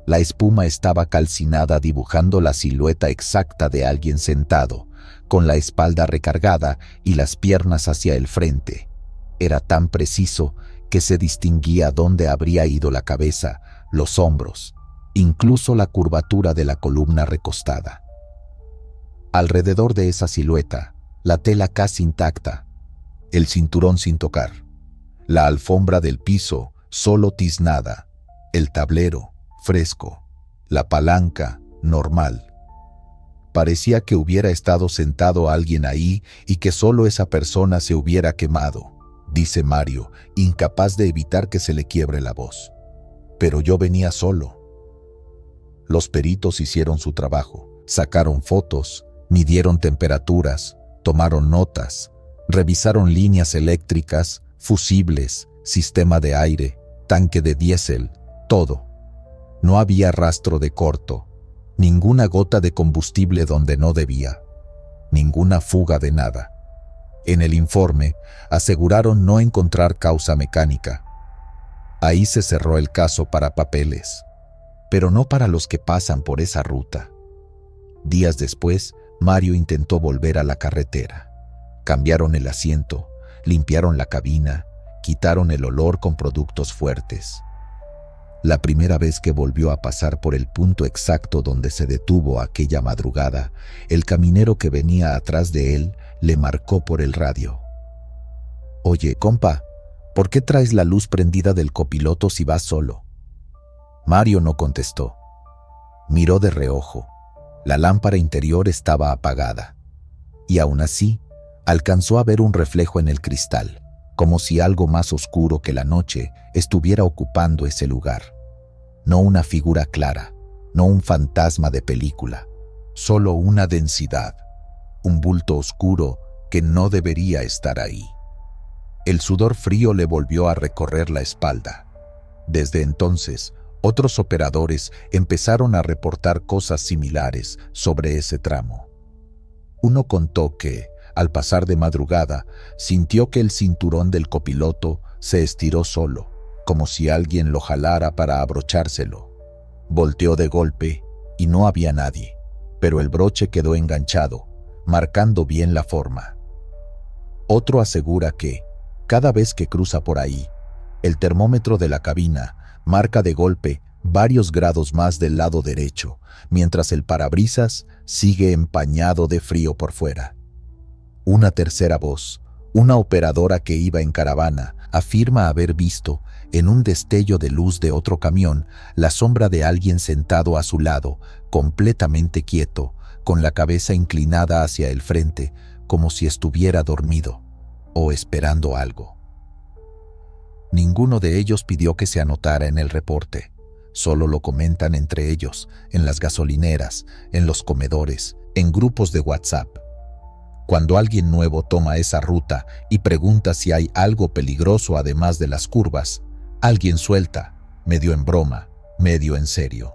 La espuma estaba calcinada dibujando la silueta exacta de alguien sentado, con la espalda recargada y las piernas hacia el frente. Era tan preciso que se distinguía dónde habría ido la cabeza, los hombros, incluso la curvatura de la columna recostada. Alrededor de esa silueta, la tela casi intacta, el cinturón sin tocar, la alfombra del piso solo tiznada, el tablero fresco, la palanca normal. Parecía que hubiera estado sentado alguien ahí y que solo esa persona se hubiera quemado, dice Mario, incapaz de evitar que se le quiebre la voz. Pero yo venía solo. Los peritos hicieron su trabajo, sacaron fotos, midieron temperaturas, tomaron notas, revisaron líneas eléctricas, fusibles, sistema de aire, tanque de diésel, todo. No había rastro de corto, ninguna gota de combustible donde no debía, ninguna fuga de nada. En el informe aseguraron no encontrar causa mecánica. Ahí se cerró el caso para papeles, pero no para los que pasan por esa ruta. Días después, Mario intentó volver a la carretera. Cambiaron el asiento, limpiaron la cabina, quitaron el olor con productos fuertes. La primera vez que volvió a pasar por el punto exacto donde se detuvo aquella madrugada, el caminero que venía atrás de él le marcó por el radio. «Oye, compa, ¿por qué traes la luz prendida del copiloto si vas solo?» Mario no contestó. Miró de reojo. La lámpara interior estaba apagada. Y aún así, alcanzó a ver un reflejo en el cristal, como si algo más oscuro que la noche estuviera ocupando ese lugar. No una figura clara, no un fantasma de película, solo una densidad, un bulto oscuro que no debería estar ahí. El sudor frío le volvió a recorrer la espalda. Desde entonces, otros operadores empezaron a reportar cosas similares sobre ese tramo. Uno contó que, al pasar de madrugada, sintió que el cinturón del copiloto se estiró solo, como si alguien lo jalara para abrochárselo. Volteó de golpe y no había nadie, pero el broche quedó enganchado, marcando bien la forma. Otro asegura que, cada vez que cruza por ahí, el termómetro de la cabina marca de golpe varios grados más del lado derecho, mientras el parabrisas sigue empañado de frío por fuera. Una tercera voz, una operadora que iba en caravana, afirma haber visto, en un destello de luz de otro camión, la sombra de alguien sentado a su lado, completamente quieto, con la cabeza inclinada hacia el frente, como si estuviera dormido o esperando algo. Ninguno de ellos pidió que se anotara en el reporte. Solo lo comentan entre ellos, en las gasolineras, en los comedores, en grupos de WhatsApp. Cuando alguien nuevo toma esa ruta y pregunta si hay algo peligroso además de las curvas, alguien suelta, medio en broma, medio en serio: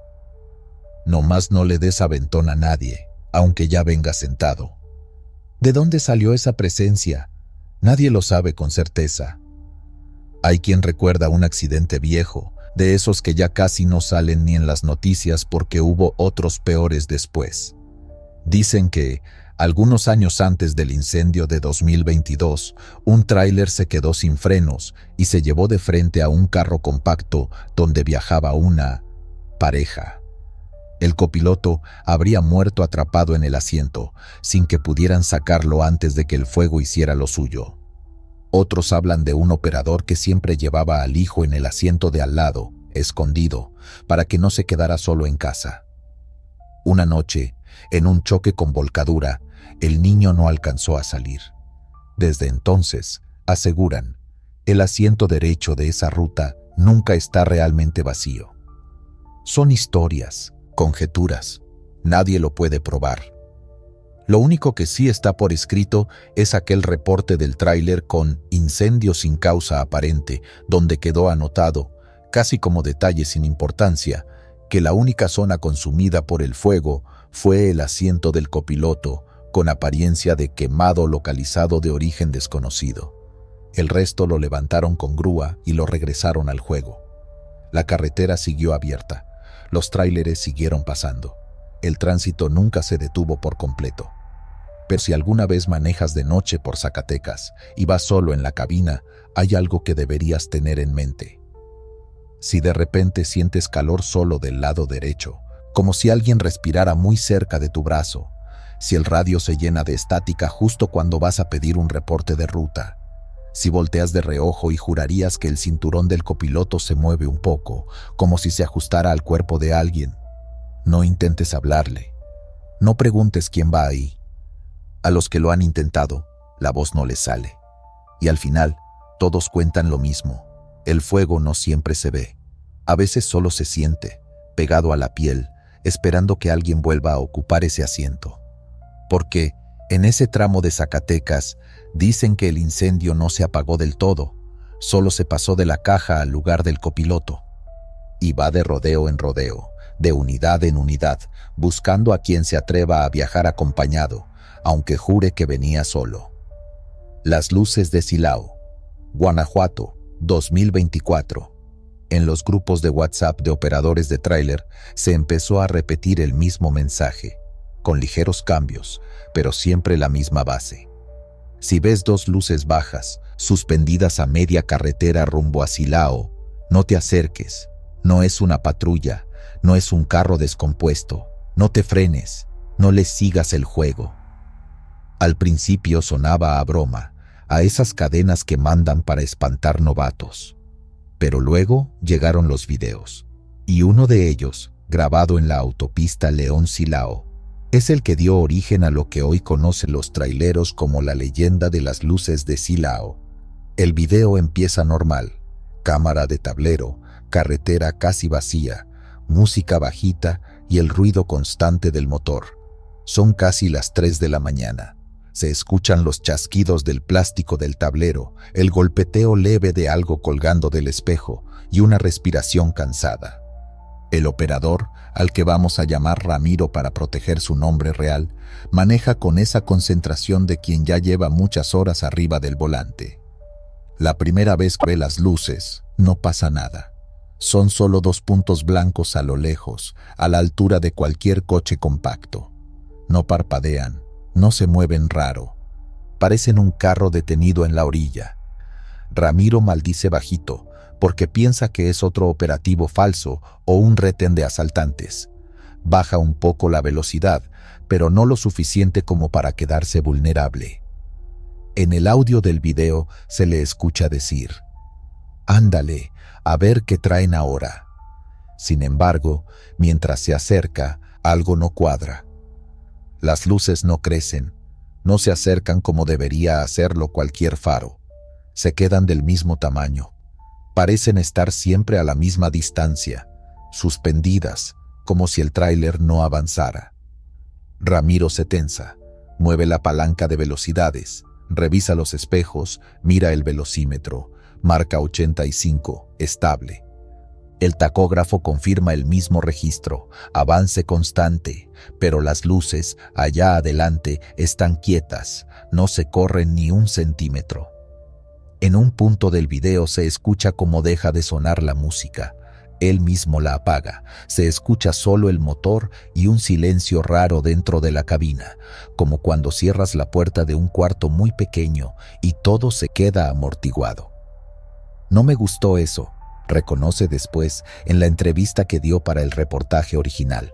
«Nomás no le des aventón a nadie, aunque ya venga sentado». ¿De dónde salió esa presencia? Nadie lo sabe con certeza. Hay quien recuerda un accidente viejo, de esos que ya casi no salen ni en las noticias porque hubo otros peores después. Dicen que, algunos años antes del incendio de 2022, un tráiler se quedó sin frenos y se llevó de frente a un carro compacto donde viajaba una pareja. El copiloto habría muerto atrapado en el asiento, sin que pudieran sacarlo antes de que el fuego hiciera lo suyo. Otros hablan de un operador que siempre llevaba al hijo en el asiento de al lado, escondido, para que no se quedara solo en casa. Una noche, en un choque con volcadura, el niño no alcanzó a salir. Desde entonces, aseguran, el asiento derecho de esa ruta nunca está realmente vacío. Son historias, conjeturas. Nadie lo puede probar. Lo único que sí está por escrito es aquel reporte del tráiler con incendio sin causa aparente, donde quedó anotado, casi como detalle sin importancia, que la única zona consumida por el fuego fue el asiento del copiloto, con apariencia de quemado localizado de origen desconocido. El resto lo levantaron con grúa y lo regresaron al juego. La carretera siguió abierta. Los tráileres siguieron pasando. El tránsito nunca se detuvo por completo. Pero si alguna vez manejas de noche por Zacatecas y vas solo en la cabina, hay algo que deberías tener en mente. Si de repente sientes calor solo del lado derecho, como si alguien respirara muy cerca de tu brazo, si el radio se llena de estática justo cuando vas a pedir un reporte de ruta, si volteas de reojo y jurarías que el cinturón del copiloto se mueve un poco, como si se ajustara al cuerpo de alguien, no intentes hablarle. No preguntes quién va ahí. A los que lo han intentado, la voz no les sale. Y al final, todos cuentan lo mismo. El fuego no siempre se ve. A veces solo se siente, pegado a la piel, esperando que alguien vuelva a ocupar ese asiento. Porque, en ese tramo de Zacatecas, dicen que el incendio no se apagó del todo, solo se pasó de la caja al lugar del copiloto. Y va de rodeo en rodeo, de unidad en unidad, buscando a quien se atreva a viajar acompañado, aunque jure que venía solo. Las luces de Silao, Guanajuato, 2024. En los grupos de WhatsApp de operadores de tráiler se empezó a repetir el mismo mensaje, con ligeros cambios, pero siempre la misma base. Si ves dos luces bajas, suspendidas a media carretera rumbo a Silao, no te acerques. No es una patrulla, no es un carro descompuesto. No te frenes, no le sigas el juego. Al principio sonaba a broma, a esas cadenas que mandan para espantar novatos. Pero luego llegaron los videos, y uno de ellos, grabado en la autopista León-Silao, es el que dio origen a lo que hoy conocen los traileros como la leyenda de las luces de Silao. El video empieza normal, cámara de tablero, carretera casi vacía, música bajita y el ruido constante del motor. Son casi las 3 de la mañana. Se escuchan los chasquidos del plástico del tablero, el golpeteo leve de algo colgando del espejo y una respiración cansada. El operador, al que vamos a llamar Ramiro para proteger su nombre real, maneja con esa concentración de quien ya lleva muchas horas arriba del volante. La primera vez que ve las luces, no pasa nada. Son solo 2 puntos blancos a lo lejos, a la altura de cualquier coche compacto. No parpadean. No se mueven raro. Parecen un carro detenido en la orilla. Ramiro maldice bajito, porque piensa que es otro operativo falso o un retén de asaltantes. Baja un poco la velocidad, pero no lo suficiente como para quedarse vulnerable. En el audio del video se le escucha decir: «Ándale, a ver qué traen ahora». Sin embargo, mientras se acerca, algo no cuadra. Las luces no crecen, no se acercan como debería hacerlo cualquier faro. Se quedan del mismo tamaño. Parecen estar siempre a la misma distancia, suspendidas, como si el tráiler no avanzara. Ramiro se tensa, mueve la palanca de velocidades, revisa los espejos, mira el velocímetro, marca 85, estable. El tacógrafo confirma el mismo registro, avance constante, pero las luces, allá adelante, están quietas, no se corren ni un centímetro. En un punto del video se escucha cómo deja de sonar la música. Él mismo la apaga, se escucha solo el motor y un silencio raro dentro de la cabina, como cuando cierras la puerta de un cuarto muy pequeño y todo se queda amortiguado. No me gustó eso, reconoce después en la entrevista que dio para el reportaje original.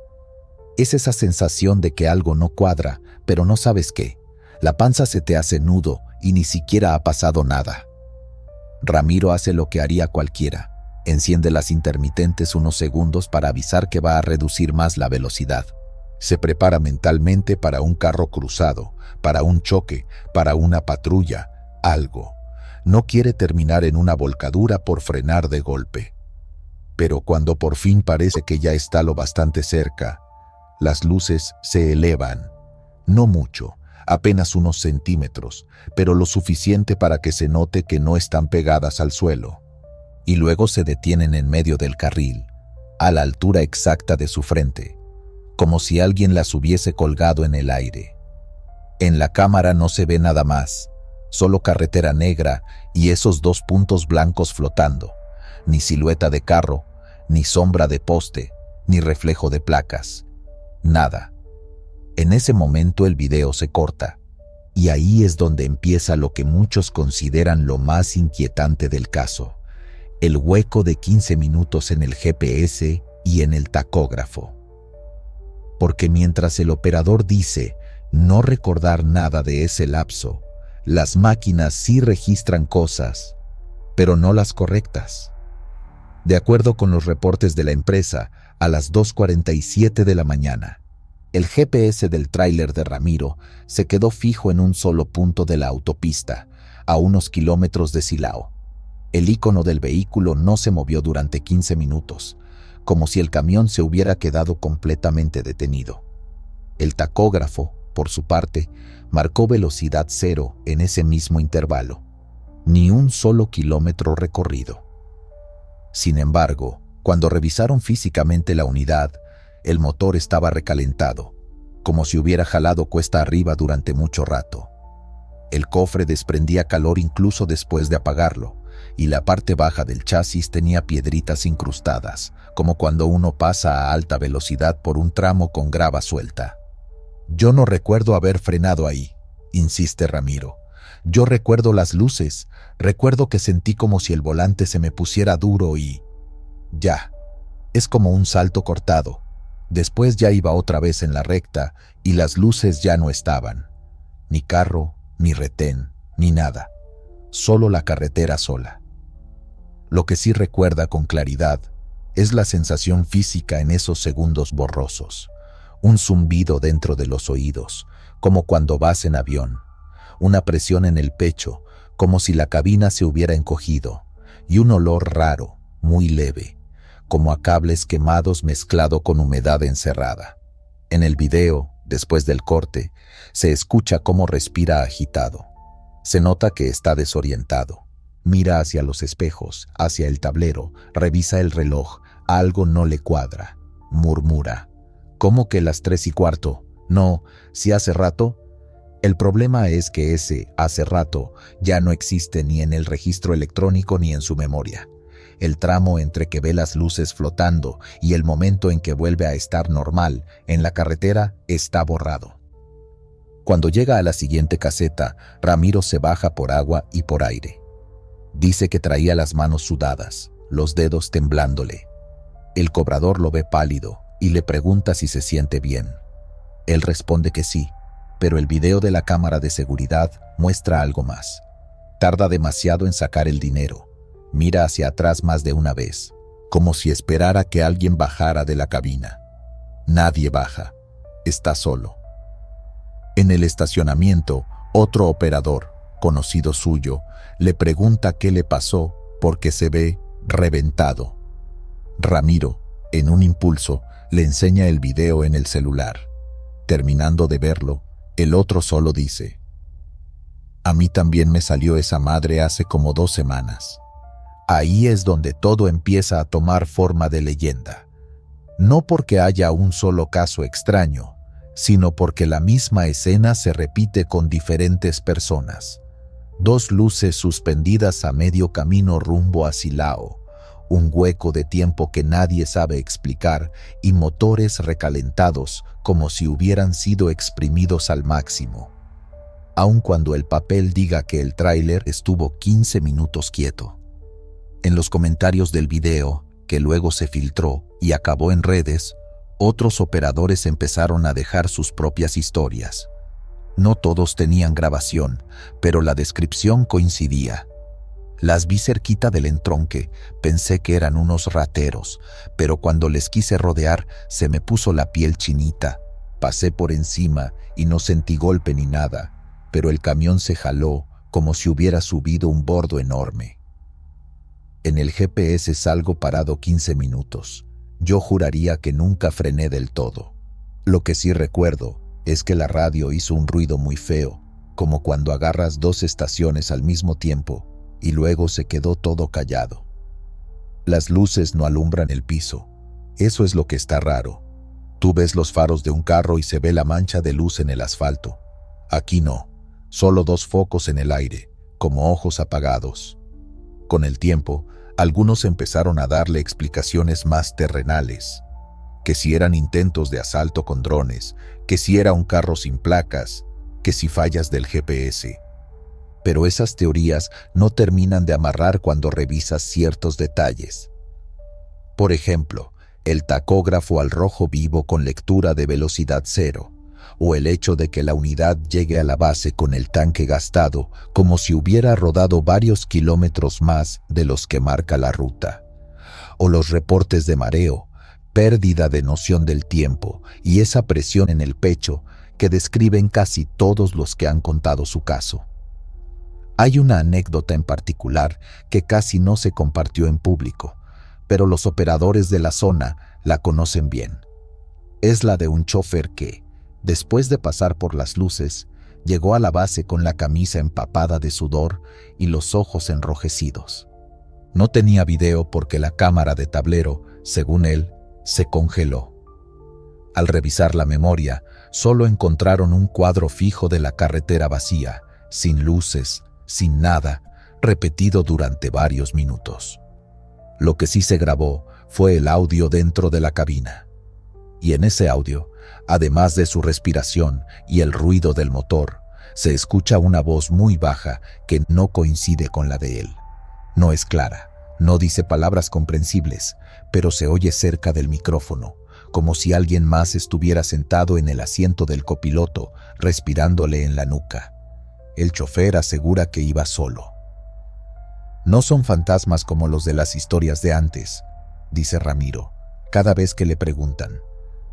Es esa sensación de que algo no cuadra, pero no sabes qué. La panza se te hace nudo y ni siquiera ha pasado nada. Ramiro hace lo que haría cualquiera. Enciende las intermitentes unos segundos para avisar que va a reducir más la velocidad. Se prepara mentalmente para un carro cruzado, para un choque, para una patrulla, algo. No quiere terminar en una volcadura por frenar de golpe. Pero cuando por fin parece que ya está lo bastante cerca, las luces se elevan. No mucho, apenas unos centímetros, pero lo suficiente para que se note que no están pegadas al suelo. Y luego se detienen en medio del carril, a la altura exacta de su frente, como si alguien las hubiese colgado en el aire. En la cámara no se ve nada más, solo carretera negra y esos dos puntos blancos flotando, ni silueta de carro, ni sombra de poste, ni reflejo de placas. Nada. En ese momento el video se corta, y ahí es donde empieza lo que muchos consideran lo más inquietante del caso: el hueco de 15 minutos en el GPS y en el tacógrafo. Porque mientras el operador dice no recordar nada de ese lapso, las máquinas sí registran cosas, pero no las correctas. De acuerdo con los reportes de la empresa, a las 2:47 de la mañana, el GPS del tráiler de Ramiro se quedó fijo en un solo punto de la autopista, a unos kilómetros de Silao. El icono del vehículo no se movió durante 15 minutos, como si el camión se hubiera quedado completamente detenido. El tacógrafo, por su parte, marcó velocidad cero en ese mismo intervalo. Ni un solo kilómetro recorrido. Sin embargo, cuando revisaron físicamente la unidad, el motor estaba recalentado, como si hubiera jalado cuesta arriba durante mucho rato. El cofre desprendía calor incluso después de apagarlo, y la parte baja del chasis tenía piedritas incrustadas, como cuando uno pasa a alta velocidad por un tramo con grava suelta. «Yo no recuerdo haber frenado ahí», insiste Ramiro. «Yo recuerdo las luces, recuerdo que sentí como si el volante se me pusiera duro y... ya, es como un salto cortado. Después ya iba otra vez en la recta y las luces ya no estaban. Ni carro, ni retén, ni nada. Solo la carretera sola». Lo que sí recuerda con claridad es la sensación física en esos segundos borrosos. Un zumbido dentro de los oídos, como cuando vas en avión. Una presión en el pecho, como si la cabina se hubiera encogido. Y un olor raro, muy leve, como a cables quemados mezclado con humedad encerrada. En el video, después del corte, se escucha cómo respira agitado. Se nota que está desorientado. Mira hacia los espejos, hacia el tablero, revisa el reloj. Algo no le cuadra. Murmura. ¿Cómo que las 3:15? No, si hace rato. El problema es que ese hace rato ya no existe ni en el registro electrónico ni en su memoria. El tramo entre que ve las luces flotando y el momento en que vuelve a estar normal en la carretera está borrado. Cuando llega a la siguiente caseta, Ramiro se baja por agua y por aire. Dice que traía las manos sudadas, los dedos temblándole. El cobrador lo ve pálido y le pregunta si se siente bien. Él responde que sí, pero el video de la cámara de seguridad muestra algo más. Tarda demasiado en sacar el dinero. Mira hacia atrás más de una vez, como si esperara que alguien bajara de la cabina. Nadie baja. Está solo. En el estacionamiento, otro operador, conocido suyo, le pregunta qué le pasó porque se ve reventado. Ramiro, en un impulso, le enseña el video en el celular. Terminando de verlo, el otro solo dice: «A mí también me salió esa madre hace como 2 semanas». Ahí es donde todo empieza a tomar forma de leyenda. No porque haya un solo caso extraño, sino porque la misma escena se repite con diferentes personas. 2 luces suspendidas a medio camino rumbo a Silao, un hueco de tiempo que nadie sabe explicar y motores recalentados como si hubieran sido exprimidos al máximo. Aun cuando el papel diga que el tráiler estuvo 15 minutos quieto. En los comentarios del video, que luego se filtró y acabó en redes, otros operadores empezaron a dejar sus propias historias. No todos tenían grabación, pero la descripción coincidía. Las vi cerquita del entronque, pensé que eran unos rateros, pero cuando les quise rodear se me puso la piel chinita. Pasé por encima y no sentí golpe ni nada, pero el camión se jaló como si hubiera subido un bordo enorme. En el GPS salgo parado 15 minutos. Yo juraría que nunca frené del todo. Lo que sí recuerdo es que la radio hizo un ruido muy feo, como cuando agarras dos estaciones al mismo tiempo, y luego se quedó todo callado. Las luces no alumbran el piso. Eso es lo que está raro. Tú ves los faros de un carro y se ve la mancha de luz en el asfalto. Aquí no, solo dos focos en el aire, como ojos apagados. Con el tiempo, algunos empezaron a darle explicaciones más terrenales, que si eran intentos de asalto con drones, que si era un carro sin placas, que si fallas del GPS. Pero esas teorías no terminan de amarrar cuando revisas ciertos detalles. Por ejemplo, el tacógrafo al rojo vivo con lectura de velocidad cero, o el hecho de que la unidad llegue a la base con el tanque gastado como si hubiera rodado varios kilómetros más de los que marca la ruta, o los reportes de mareo, pérdida de noción del tiempo y esa presión en el pecho que describen casi todos los que han contado su caso. Hay una anécdota en particular que casi no se compartió en público, pero los operadores de la zona la conocen bien. Es la de un chofer que, después de pasar por las luces, llegó a la base con la camisa empapada de sudor y los ojos enrojecidos. No tenía video porque la cámara de tablero, según él, se congeló. Al revisar la memoria, solo encontraron un cuadro fijo de la carretera vacía, sin luces, sin nada, repetido durante varios minutos. Lo que sí se grabó fue el audio dentro de la cabina. Y en ese audio, además de su respiración y el ruido del motor, se escucha una voz muy baja que no coincide con la de él. No es clara, no dice palabras comprensibles, pero se oye cerca del micrófono, como si alguien más estuviera sentado en el asiento del copiloto, respirándole en la nuca. El chofer asegura que iba solo. No son fantasmas como los de las historias de antes, dice Ramiro, cada vez que le preguntan.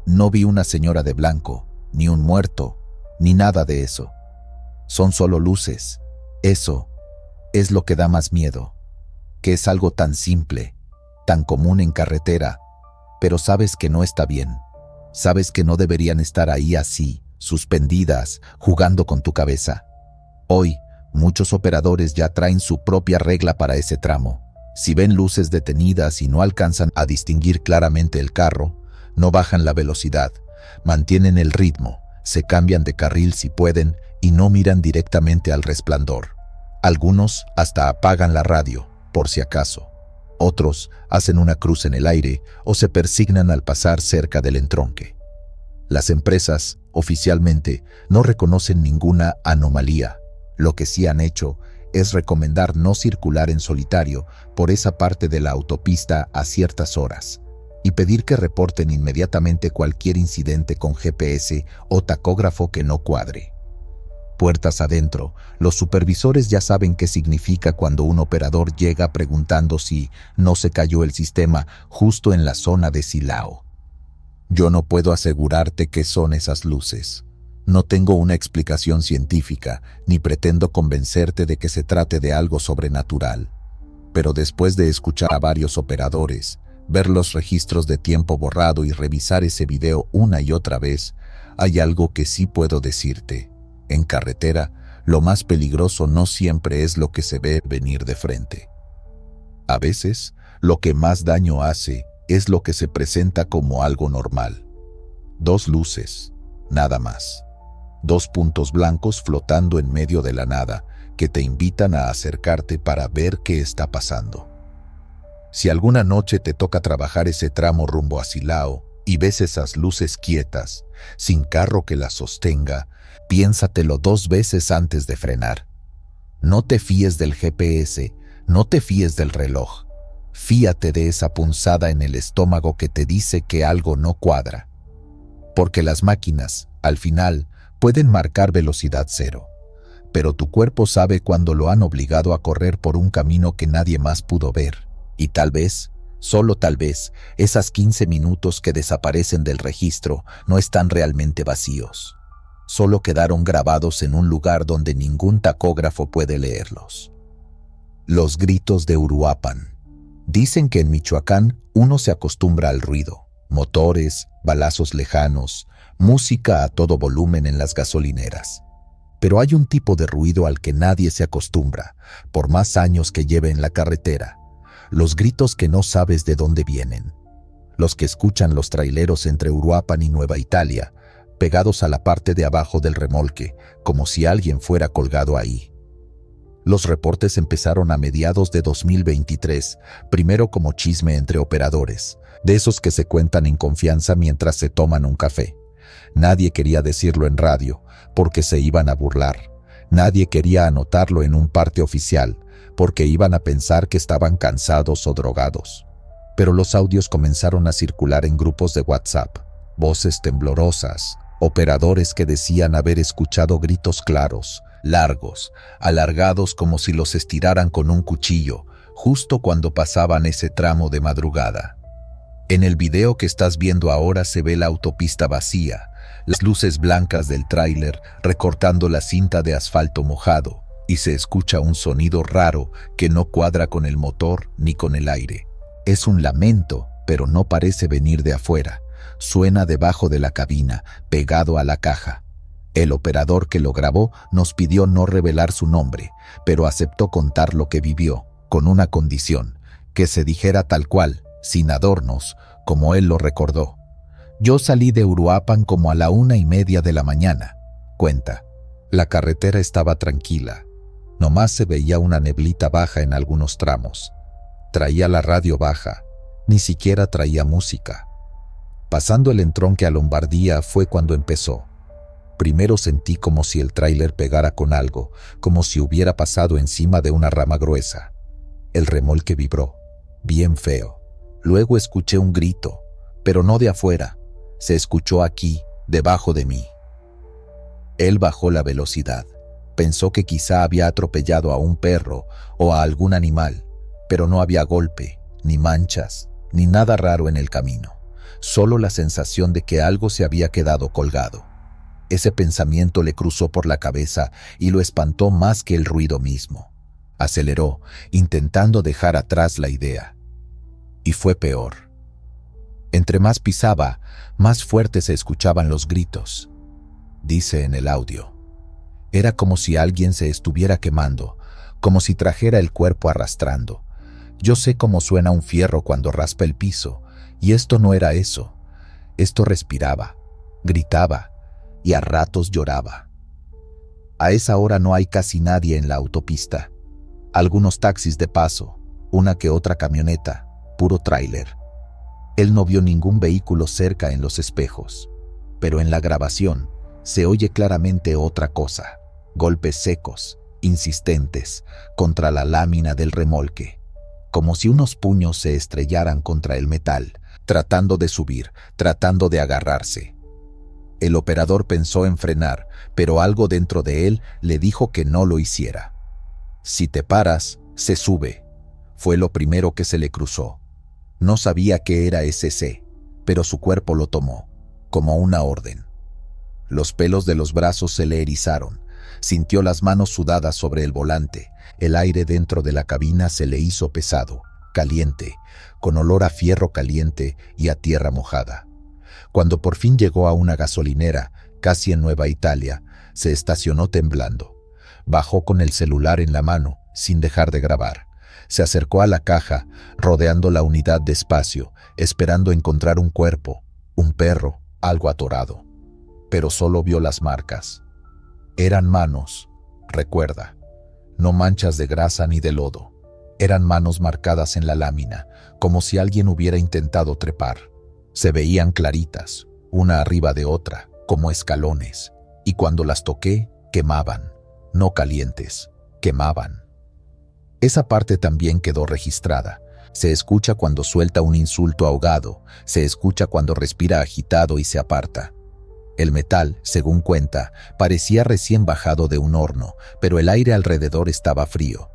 No vi una señora de blanco, ni un muerto, ni nada de eso. Son solo luces. Eso es lo que da más miedo, que es algo tan simple, tan común en carretera, pero sabes que no está bien. Sabes que no deberían estar ahí así, suspendidas, jugando con tu cabeza. Hoy, muchos operadores ya traen su propia regla para ese tramo. Si ven luces detenidas y no alcanzan a distinguir claramente el carro, no bajan la velocidad, mantienen el ritmo, se cambian de carril si pueden y no miran directamente al resplandor. Algunos hasta apagan la radio, por si acaso. Otros hacen una cruz en el aire o se persignan al pasar cerca del entronque. Las empresas, oficialmente, no reconocen ninguna anomalía. Lo que sí han hecho es recomendar no circular en solitario por esa parte de la autopista a ciertas horas y pedir que reporten inmediatamente cualquier incidente con GPS o tacógrafo que no cuadre. Puertas adentro, los supervisores ya saben qué significa cuando un operador llega preguntando si no se cayó el sistema justo en la zona de Silao. Yo no puedo asegurarte qué son esas luces. No tengo una explicación científica, ni pretendo convencerte de que se trate de algo sobrenatural. Pero después de escuchar a varios operadores, ver los registros de tiempo borrado y revisar ese video una y otra vez, hay algo que sí puedo decirte. En carretera, lo más peligroso no siempre es lo que se ve venir de frente. A veces, lo que más daño hace es lo que se presenta como algo normal. Dos luces, nada más. Dos puntos blancos flotando en medio de la nada que te invitan a acercarte para ver qué está pasando. Si alguna noche te toca trabajar ese tramo rumbo a Silao y ves esas luces quietas, sin carro que las sostenga, piénsatelo 2 veces antes de frenar. No te fíes del GPS, no te fíes del reloj. Fíate de esa punzada en el estómago que te dice que algo no cuadra. Porque las máquinas, al final, pueden marcar velocidad cero, pero tu cuerpo sabe cuando lo han obligado a correr por un camino que nadie más pudo ver, y tal vez, solo tal vez, esas 15 minutos que desaparecen del registro no están realmente vacíos. Solo quedaron grabados en un lugar donde ningún tacógrafo puede leerlos. Los gritos de Uruapan. Dicen que en Michoacán uno se acostumbra al ruido. Motores, balazos lejanos, música a todo volumen en las gasolineras. Pero hay un tipo de ruido al que nadie se acostumbra, por más años que lleve en la carretera. Los gritos que no sabes de dónde vienen. Los que escuchan los traileros entre Uruapan y Nueva Italia, pegados a la parte de abajo del remolque, como si alguien fuera colgado ahí. Los reportes empezaron a mediados de 2023, primero como chisme entre operadores, de esos que se cuentan en confianza mientras se toman un café. Nadie quería decirlo en radio, porque se iban a burlar. Nadie quería anotarlo en un parte oficial, porque iban a pensar que estaban cansados o drogados. Pero los audios comenzaron a circular en grupos de WhatsApp, voces temblorosas, operadores que decían haber escuchado gritos claros, largos, alargados como si los estiraran con un cuchillo, justo cuando pasaban ese tramo de madrugada. En el video que estás viendo ahora se ve la autopista vacía, las luces blancas del tráiler recortando la cinta de asfalto mojado, y se escucha un sonido raro que no cuadra con el motor ni con el aire. Es un lamento, pero no parece venir de afuera. Suena debajo de la cabina, pegado a la caja. El operador que lo grabó nos pidió no revelar su nombre, pero aceptó contar lo que vivió, con una condición, que se dijera tal cual, sin adornos, como él lo recordó. Yo salí de Uruapan como a la 1:30 de la mañana, cuenta. La carretera estaba tranquila. Nomás se veía una neblita baja en algunos tramos. Traía la radio baja, ni siquiera traía música. Pasando el entronque a Lombardía fue cuando empezó. Primero sentí como si el tráiler pegara con algo, como si hubiera pasado encima de una rama gruesa. El remolque vibró, bien feo. Luego escuché un grito, pero no de afuera. Se escuchó aquí, debajo de mí. Él bajó la velocidad. Pensó que quizá había atropellado a un perro o a algún animal, pero no había golpe, ni manchas, ni nada raro en el camino. Solo la sensación de que algo se había quedado colgado. Ese pensamiento le cruzó por la cabeza y lo espantó más que el ruido mismo. Aceleró, intentando dejar atrás la idea. Y fue peor. Entre más pisaba, más fuertes se escuchaban los gritos. Dice en el audio. Era como si alguien se estuviera quemando, como si trajera el cuerpo arrastrando. Yo sé cómo suena un fierro cuando raspa el piso, y esto no era eso. Esto respiraba, gritaba, y a ratos lloraba. A esa hora no hay casi nadie en la autopista. Algunos taxis de paso, una que otra camioneta, puro tráiler. Él no vio ningún vehículo cerca en los espejos, pero en la grabación se oye claramente otra cosa, golpes secos, insistentes, contra la lámina del remolque, como si unos puños se estrellaran contra el metal, tratando de subir, tratando de agarrarse. El operador pensó en frenar, pero algo dentro de él le dijo que no lo hiciera. Si te paras, se sube. Fue lo primero que se le cruzó. No sabía qué era ese C, pero su cuerpo lo tomó, como una orden. Los pelos de los brazos se le erizaron. Sintió las manos sudadas sobre el volante. El aire dentro de la cabina se le hizo pesado, caliente, con olor a fierro caliente y a tierra mojada. Cuando por fin llegó a una gasolinera, casi en Nueva Italia, se estacionó temblando. Bajó con el celular en la mano, sin dejar de grabar. Se acercó a la caja, rodeando la unidad despacio, esperando encontrar un cuerpo, un perro, algo atorado. Pero solo vio las marcas. Eran manos, recuerda, no manchas de grasa ni de lodo. Eran manos marcadas en la lámina, como si alguien hubiera intentado trepar. Se veían claritas, una arriba de otra, como escalones, y cuando las toqué, quemaban, no calientes, quemaban. Esa parte también quedó registrada. Se escucha cuando suelta un insulto ahogado, se escucha cuando respira agitado y se aparta. El metal, según cuenta, parecía recién bajado de un horno, pero el aire alrededor estaba frío.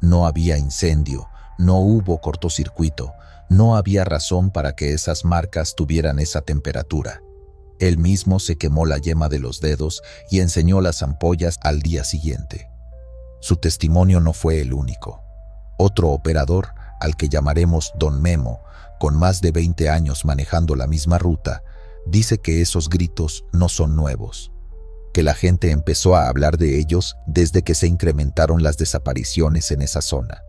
No había incendio, no hubo cortocircuito, no había razón para que esas marcas tuvieran esa temperatura. Él mismo se quemó la yema de los dedos y enseñó las ampollas al día siguiente. Su testimonio no fue el único. Otro operador, al que llamaremos Don Memo, con más de 20 años manejando la misma ruta, dice que esos gritos no son nuevos, que la gente empezó a hablar de ellos desde que se incrementaron las desapariciones en esa zona.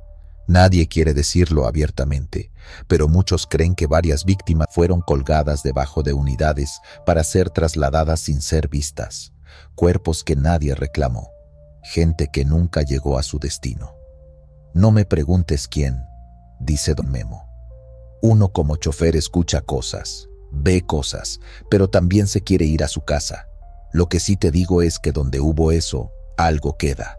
Nadie quiere decirlo abiertamente, pero muchos creen que varias víctimas fueron colgadas debajo de unidades para ser trasladadas sin ser vistas, cuerpos que nadie reclamó, gente que nunca llegó a su destino. No me preguntes quién, dice Don Memo. Uno como chofer escucha cosas, ve cosas, pero también se quiere ir a su casa. Lo que sí te digo es que donde hubo eso, algo queda.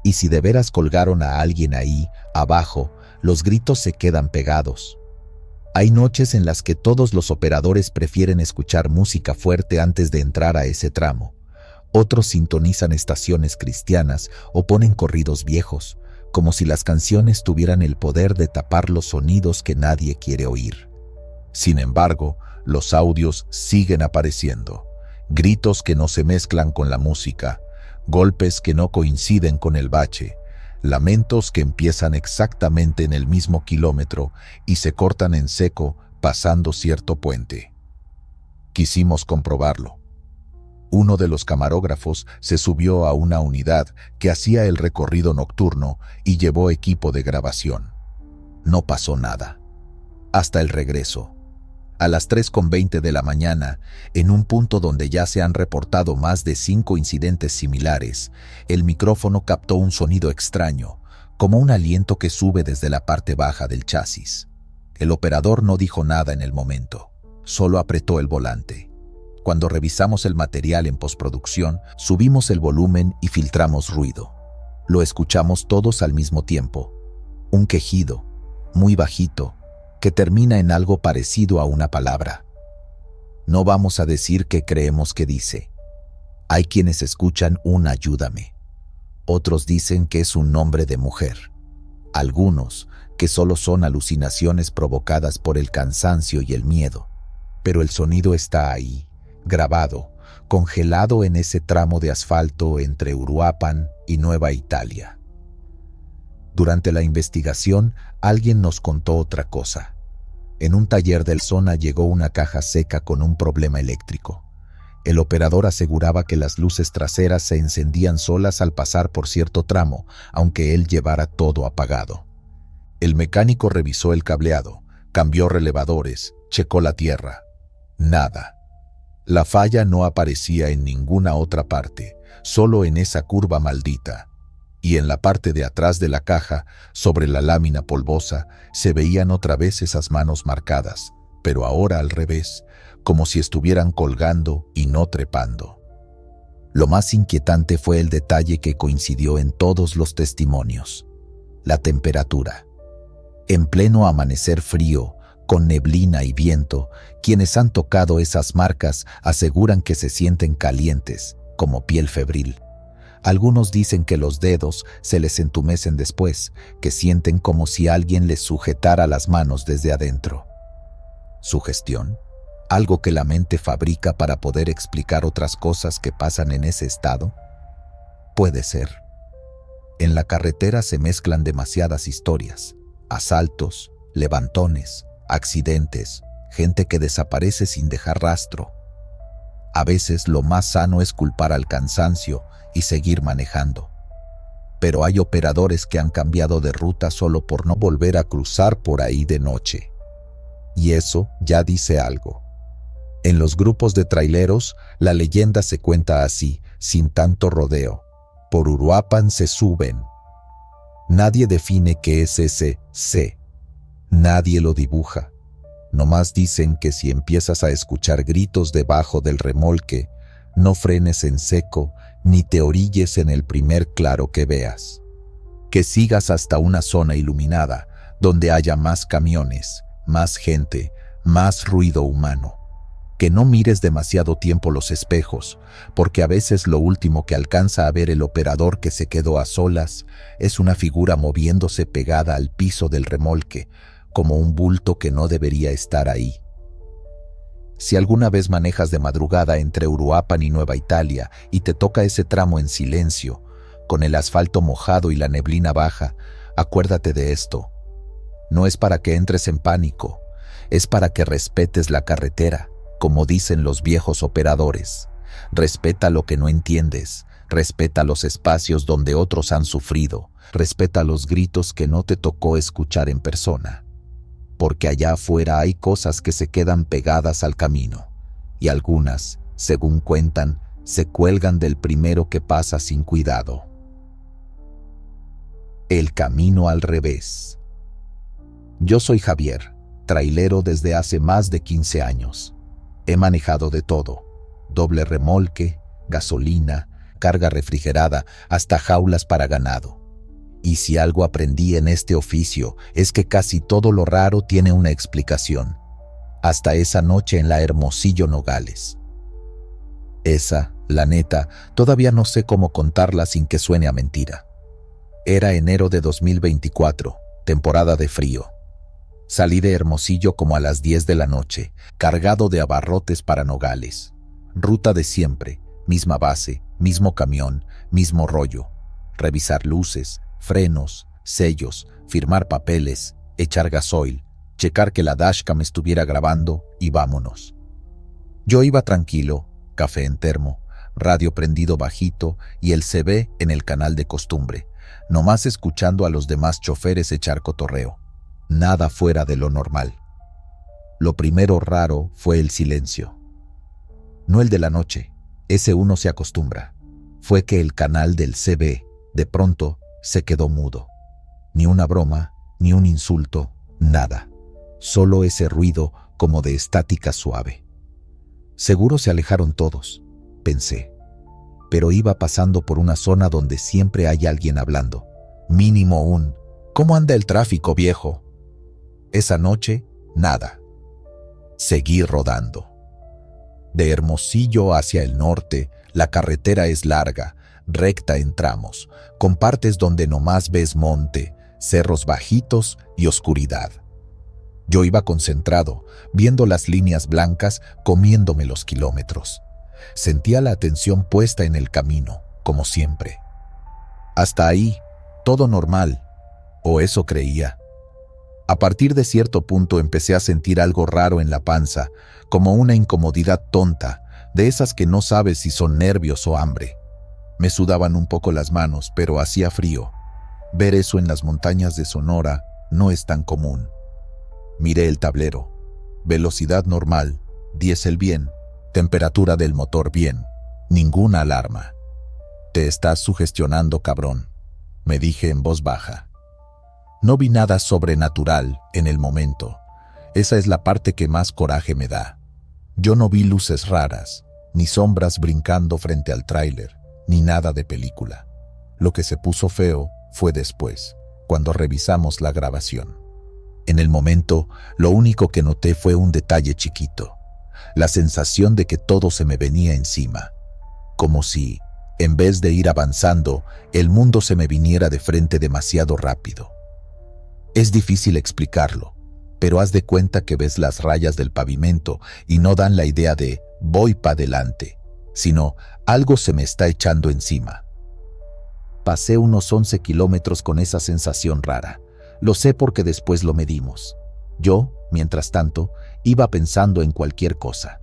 Y si de veras colgaron a alguien ahí, abajo, los gritos se quedan pegados. Hay noches en las que todos los operadores prefieren escuchar música fuerte antes de entrar a ese tramo. Otros sintonizan estaciones cristianas o ponen corridos viejos, como si las canciones tuvieran el poder de tapar los sonidos que nadie quiere oír. Sin embargo, los audios siguen apareciendo. Gritos que no se mezclan con la música, golpes que no coinciden con el bache, lamentos que empiezan exactamente en el mismo kilómetro y se cortan en seco pasando cierto puente. Quisimos comprobarlo. Uno de los camarógrafos se subió a una unidad que hacía el recorrido nocturno y llevó equipo de grabación. No pasó nada. Hasta el regreso. A las 3:20 de la mañana, en un punto donde ya se han reportado más de 5 incidentes similares, el micrófono captó un sonido extraño, como un aliento que sube desde la parte baja del chasis. El operador no dijo nada en el momento, solo apretó el volante. Cuando revisamos el material en postproducción, subimos el volumen y filtramos ruido. Lo escuchamos todos al mismo tiempo. Un quejido, muy bajito, que termina en algo parecido a una palabra. No vamos a decir qué creemos que dice. Hay quienes escuchan un ayúdame. Otros dicen que es un nombre de mujer. Algunos que solo son alucinaciones provocadas por el cansancio y el miedo. Pero el sonido está ahí, grabado, congelado en ese tramo de asfalto entre Uruapan y Nueva Italia. Durante la investigación, alguien nos contó otra cosa. En un taller del zona llegó una caja seca con un problema eléctrico. El operador aseguraba que las luces traseras se encendían solas al pasar por cierto tramo, aunque él llevara todo apagado. El mecánico revisó el cableado, cambió relevadores, checó la tierra. Nada. La falla no aparecía en ninguna otra parte, solo en esa curva maldita. Y en la parte de atrás de la caja, sobre la lámina polvosa, se veían otra vez esas manos marcadas, pero ahora al revés, como si estuvieran colgando y no trepando. Lo más inquietante fue el detalle que coincidió en todos los testimonios: la temperatura. En pleno amanecer frío, con neblina y viento, quienes han tocado esas marcas aseguran que se sienten calientes, como piel febril. Algunos dicen que los dedos se les entumecen después, que sienten como si alguien les sujetara las manos desde adentro. ¿Sugestión? ¿Algo que la mente fabrica para poder explicar otras cosas que pasan en ese estado? Puede ser. En la carretera se mezclan demasiadas historias: asaltos, levantones, accidentes, gente que desaparece sin dejar rastro. A veces lo más sano es culpar al cansancio y seguir manejando. Pero hay operadores que han cambiado de ruta solo por no volver a cruzar por ahí de noche. Y eso ya dice algo. En los grupos de traileros, la leyenda se cuenta así, sin tanto rodeo: por Uruapan se suben. Nadie define qué es ese "se". Nadie lo dibuja. Nomás dicen que si empiezas a escuchar gritos debajo del remolque, no frenes en seco ni te orilles en el primer claro que veas. Que sigas hasta una zona iluminada, donde haya más camiones, más gente, más ruido humano. Que no mires demasiado tiempo los espejos, porque a veces lo último que alcanza a ver el operador que se quedó a solas es una figura moviéndose pegada al piso del remolque, como un bulto que no debería estar ahí. Si alguna vez manejas de madrugada entre Uruapan y Nueva Italia y te toca ese tramo en silencio, con el asfalto mojado y la neblina baja, acuérdate de esto. No es para que entres en pánico, es para que respetes la carretera, como dicen los viejos operadores. Respeta lo que no entiendes, respeta los espacios donde otros han sufrido, respeta los gritos que no te tocó escuchar en persona. Porque allá afuera hay cosas que se quedan pegadas al camino, y algunas, según cuentan, se cuelgan del primero que pasa sin cuidado. El camino al revés. Yo soy Javier, trailero desde hace más de 15 años. He manejado de todo, doble remolque, gasolina, carga refrigerada, hasta jaulas para ganado. Y si algo aprendí en este oficio es que casi todo lo raro tiene una explicación. Hasta esa noche en la Hermosillo Nogales. Esa, la neta, todavía no sé cómo contarla sin que suene a mentira. Era enero de 2024, temporada de frío. Salí de Hermosillo como a las 10 de la noche, cargado de abarrotes para Nogales. Ruta de siempre, misma base, mismo camión, mismo rollo. Revisar luces, frenos, sellos, firmar papeles, echar gasoil, checar que la dashcam estuviera grabando y vámonos. Yo iba tranquilo, café en termo, radio prendido bajito y el CB en el canal de costumbre, nomás escuchando a los demás choferes echar cotorreo. Nada fuera de lo normal. Lo primero raro fue el silencio. No el de la noche, ese uno se acostumbra. Fue que el canal del CB, de pronto, se quedó mudo. Ni una broma, ni un insulto, nada. Solo ese ruido como de estática suave. Seguro se alejaron todos, pensé. Pero iba pasando por una zona donde siempre hay alguien hablando. Mínimo un ¿cómo anda el tráfico, viejo? Esa noche, nada. Seguí rodando. De Hermosillo hacia el norte, la carretera es larga, recta en tramos, con partes donde nomás ves monte, cerros bajitos y oscuridad. Yo iba concentrado, viendo las líneas blancas, comiéndome los kilómetros. Sentía la atención puesta en el camino, como siempre. Hasta ahí, todo normal, o eso creía. A partir de cierto punto empecé a sentir algo raro en la panza, como una incomodidad tonta, de esas que no sabes si son nervios o hambre. Me sudaban un poco las manos, pero hacía frío. Ver eso en las montañas de Sonora no es tan común. Miré el tablero. Velocidad normal, diésel bien, temperatura del motor bien, ninguna alarma. Te estás sugestionando, cabrón, me dije en voz baja. No vi nada sobrenatural en el momento. Esa es la parte que más coraje me da. Yo no vi luces raras, ni sombras brincando frente al tráiler, ni nada de película. Lo que se puso feo fue después, cuando revisamos la grabación. En el momento, lo único que noté fue un detalle chiquito, la sensación de que todo se me venía encima, como si, en vez de ir avanzando, el mundo se me viniera de frente demasiado rápido. Es difícil explicarlo, pero haz de cuenta que ves las rayas del pavimento y no dan la idea de voy para adelante, sino algo se me está echando encima. Pasé unos 11 kilómetros con esa sensación rara. Lo sé porque después lo medimos. Yo, mientras tanto, iba pensando en cualquier cosa.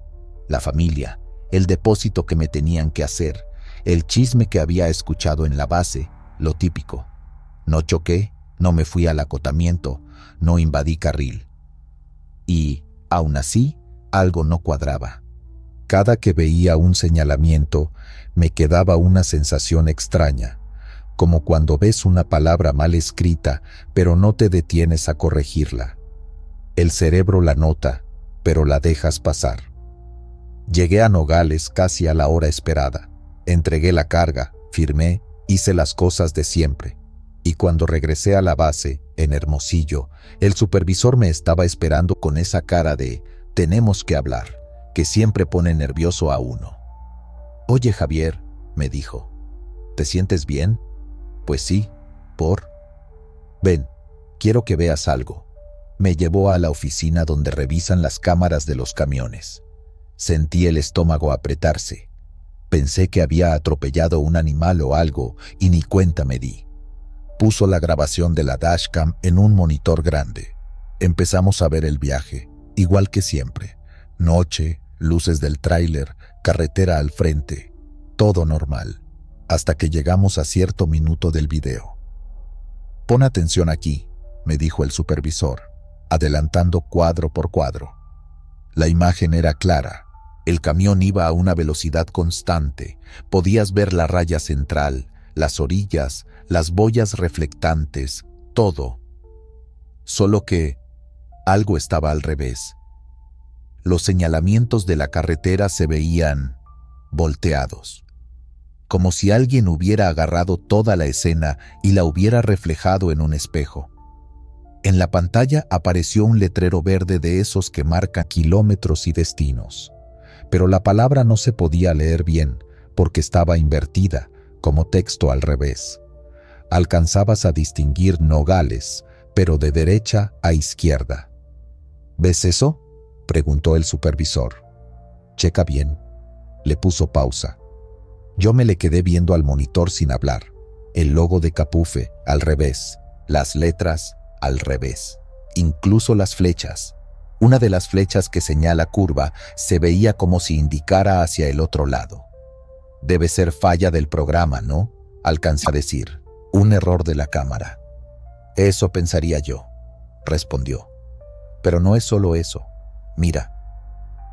La familia, el depósito que me tenían que hacer, el chisme que había escuchado en la base, lo típico. No choqué, no me fui al acotamiento, no invadí carril. Y, aún así, algo no cuadraba. Cada que veía un señalamiento, me quedaba una sensación extraña, como cuando ves una palabra mal escrita, pero no te detienes a corregirla. El cerebro la nota, pero la dejas pasar. Llegué a Nogales casi a la hora esperada. Entregué la carga, firmé, hice las cosas de siempre. Y cuando regresé a la base, en Hermosillo, el supervisor me estaba esperando con esa cara de «tenemos que hablar», que siempre pone nervioso a uno. «Oye, Javier», me dijo, «¿te sientes bien?» «Pues sí, ¿por?» «Ven, quiero que veas algo». Me llevó a la oficina donde revisan las cámaras de los camiones. Sentí el estómago apretarse. Pensé que había atropellado un animal o algo y ni cuenta me di. Puso la grabación de la dashcam en un monitor grande. Empezamos a ver el viaje, igual que siempre. Noche, luces del tráiler, carretera al frente, todo normal, hasta que llegamos a cierto minuto del video. «Pon atención aquí», me dijo el supervisor, adelantando cuadro por cuadro. La imagen era clara. El camión iba a una velocidad constante. Podías ver la raya central, las orillas, las boyas reflectantes, todo. Solo que algo estaba al revés. Los señalamientos de la carretera se veían volteados, como si alguien hubiera agarrado toda la escena y la hubiera reflejado en un espejo. En la pantalla apareció un letrero verde de esos que marcan kilómetros y destinos, pero la palabra no se podía leer bien porque estaba invertida, como texto al revés. Alcanzabas a distinguir Nogales, pero de derecha a izquierda. «¿Ves eso?», preguntó el supervisor. «Checa bien». Le puso pausa. Yo me le quedé viendo al monitor sin hablar. El logo de Capufe, al revés. Las letras, al revés. Incluso las flechas. Una de las flechas que señala curva se veía como si indicara hacia el otro lado. «Debe ser falla del programa, ¿no?», alcancé a decir. «Un error de la cámara». «Eso pensaría yo», respondió. «Pero no es solo eso. Mira».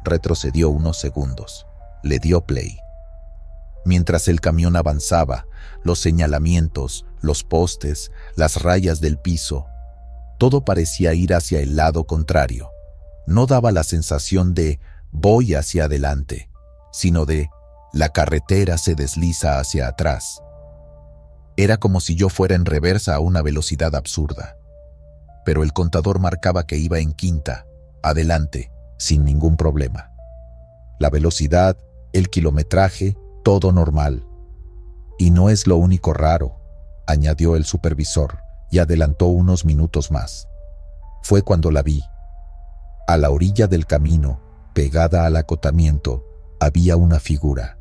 Retrocedió unos segundos. Le dio play. Mientras el camión avanzaba, los señalamientos, los postes, las rayas del piso, todo parecía ir hacia el lado contrario. No daba la sensación de «voy hacia adelante», sino de «la carretera se desliza hacia atrás». Era como si yo fuera en reversa a una velocidad absurda. Pero el contador marcaba que iba en quinta, adelante, sin ningún problema. La velocidad, el kilometraje, todo normal. «Y no es lo único raro», añadió el supervisor, y adelantó unos minutos más. Fue cuando la vi. A la orilla del camino, pegada al acotamiento, había una figura.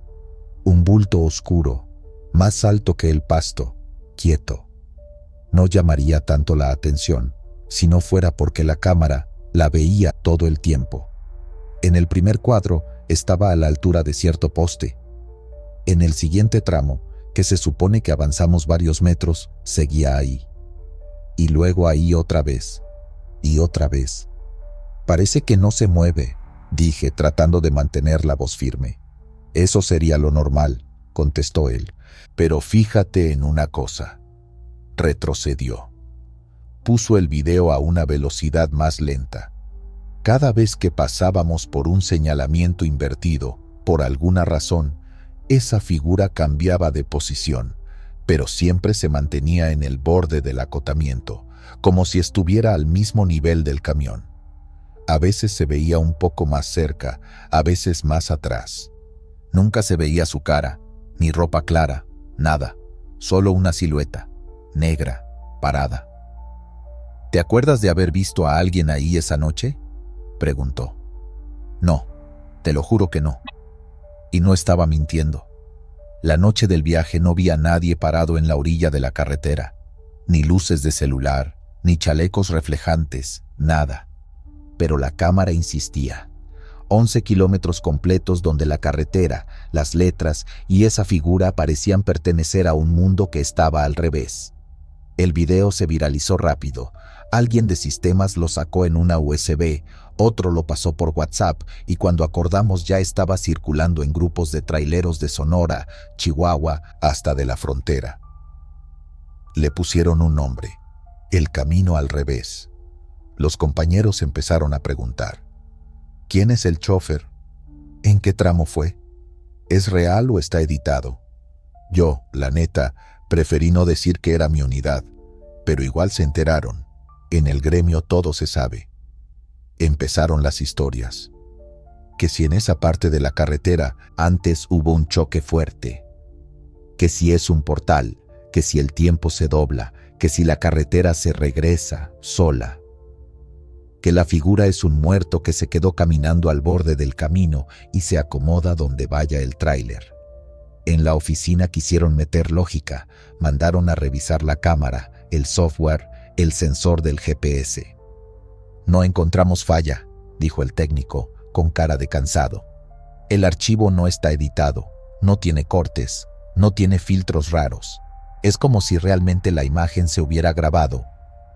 Un bulto oscuro, más alto que el pasto, quieto. No llamaría tanto la atención si no fuera porque la cámara la veía todo el tiempo. En el primer cuadro estaba a la altura de cierto poste. En el siguiente tramo, que se supone que avanzamos varios metros, seguía ahí. Y luego ahí otra vez. Y otra vez. «Parece que no se mueve», dije, tratando de mantener la voz firme. «Eso sería lo normal», contestó él. «Pero fíjate en una cosa». Retrocedió. Puso el video a una velocidad más lenta. Cada vez que pasábamos por un señalamiento invertido, por alguna razón, esa figura cambiaba de posición, pero siempre se mantenía en el borde del acotamiento, como si estuviera al mismo nivel del camión. A veces se veía un poco más cerca, a veces más atrás. Nunca se veía su cara, ni ropa clara, nada, solo una silueta, negra, parada. «¿Te acuerdas de haber visto a alguien ahí esa noche?», preguntó. «No, te lo juro que no». Y no estaba mintiendo. La noche del viaje no vi a nadie parado en la orilla de la carretera, ni luces de celular, ni chalecos reflejantes, nada. Pero la cámara insistía. 11 kilómetros completos donde la carretera, las letras y esa figura parecían pertenecer a un mundo que estaba al revés. El video se viralizó rápido. Alguien de sistemas lo sacó en una USB, otro lo pasó por WhatsApp y cuando acordamos ya estaba circulando en grupos de traileros de Sonora, Chihuahua, hasta de la frontera. Le pusieron un nombre: El Camino al Revés. Los compañeros empezaron a preguntar: ¿quién es el chofer? ¿En qué tramo fue? ¿Es real o está editado? Yo, la neta, preferí no decir que era mi unidad, pero igual se enteraron. En el gremio todo se sabe. Empezaron las historias. Que si en esa parte de la carretera antes hubo un choque fuerte. Que si es un portal, que si el tiempo se dobla, que si la carretera se regresa sola. que la figura es un muerto que se quedó caminando al borde del camino y se acomoda donde vaya el tráiler. En la oficina quisieron meter lógica, mandaron a revisar la cámara, el software, el sensor del GPS. No encontramos falla, dijo el técnico, con cara de cansado. El archivo no está editado, no tiene cortes, no tiene filtros raros. Es como si realmente la imagen se hubiera grabado,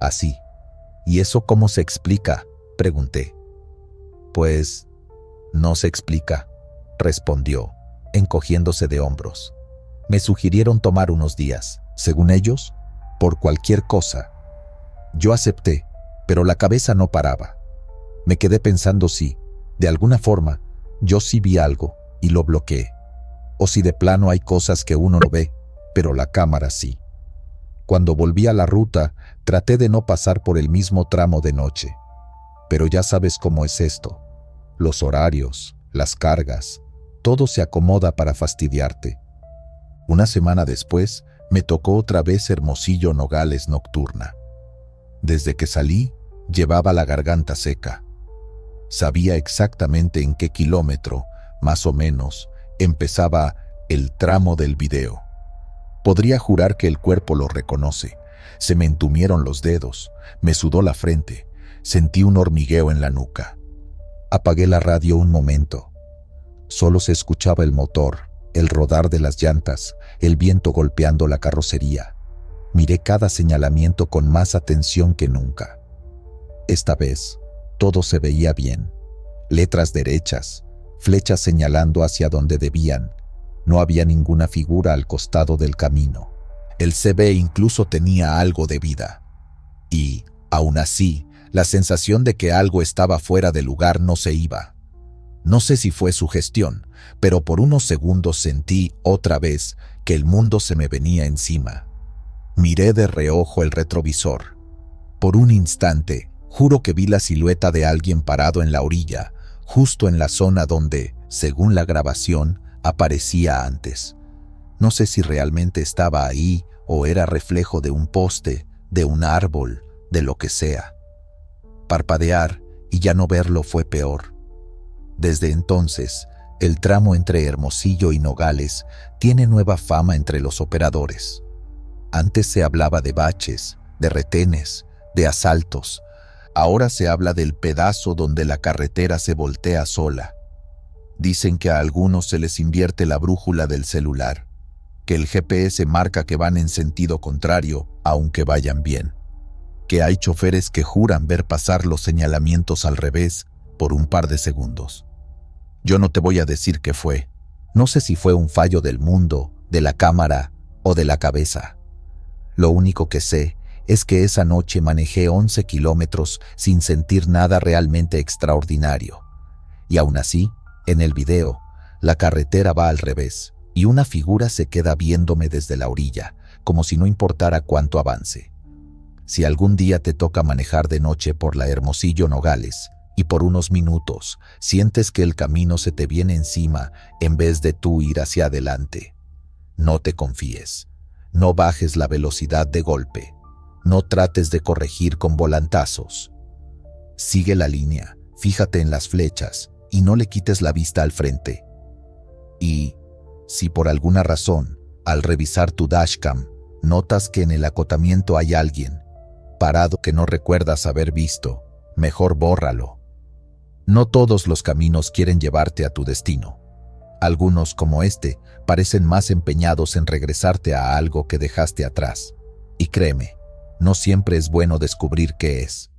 así. ¿Y eso cómo se explica?, pregunté. Pues, no se explica, respondió, encogiéndose de hombros. Me sugirieron tomar unos días, según ellos, por cualquier cosa. Yo acepté, pero la cabeza no paraba. Me quedé pensando si, de alguna forma, yo sí vi algo y lo bloqueé. O si de plano hay cosas que uno no ve, pero la cámara sí. Cuando volví a la ruta, traté de no pasar por el mismo tramo de noche. Pero ya sabes cómo es esto. Los horarios, las cargas, todo se acomoda para fastidiarte. Una semana después, me tocó otra vez Hermosillo Nogales nocturna. Desde que salí, llevaba la garganta seca. Sabía exactamente en qué kilómetro, más o menos, empezaba el tramo del video. Podría jurar que el cuerpo lo reconoce. Se me entumieron los dedos, me sudó la frente, sentí un hormigueo en la nuca. Apagué la radio un momento. Solo se escuchaba el motor, el rodar de las llantas, el viento golpeando la carrocería. Miré cada señalamiento con más atención que nunca. Esta vez, todo se veía bien. Letras derechas, flechas señalando hacia donde debían. No había ninguna figura al costado del camino. El CB incluso tenía algo de vida. Y, aún así, la sensación de que algo estaba fuera de lugar no se iba. No sé si fue sugestión, pero por unos segundos sentí, otra vez, que el mundo se me venía encima. Miré de reojo el retrovisor. Por un instante, juro que vi la silueta de alguien parado en la orilla, justo en la zona donde, según la grabación, aparecía antes. No sé si realmente estaba ahí o era reflejo de un poste, de un árbol, de lo que sea. Parpadear y ya no verlo fue peor. Desde entonces, el tramo entre Hermosillo y Nogales tiene nueva fama entre los operadores. Antes se hablaba de baches, de retenes, de asaltos. Ahora se habla del pedazo donde la carretera se voltea sola. Dicen que a algunos se les invierte la brújula del celular, que el GPS marca que van en sentido contrario, aunque vayan bien, que hay choferes que juran ver pasar los señalamientos al revés por un par de segundos. Yo no te voy a decir qué fue. No sé si fue un fallo del mundo, de la cámara o de la cabeza. Lo único que sé es que esa noche manejé 11 kilómetros sin sentir nada realmente extraordinario. Y aún así, en el video, la carretera va al revés y una figura se queda viéndome desde la orilla, como si no importara cuánto avance. Si algún día te toca manejar de noche por la Hermosillo Nogales y por unos minutos sientes que el camino se te viene encima en vez de tú ir hacia adelante, no te confíes, no bajes la velocidad de golpe, no trates de corregir con volantazos. Sigue la línea, fíjate en las flechas y no le quites la vista al frente. Y, si por alguna razón, al revisar tu dashcam, notas que en el acotamiento hay alguien parado que no recuerdas haber visto, mejor bórralo. No todos los caminos quieren llevarte a tu destino. Algunos, como este, parecen más empeñados en regresarte a algo que dejaste atrás. Y créeme, no siempre es bueno descubrir qué es.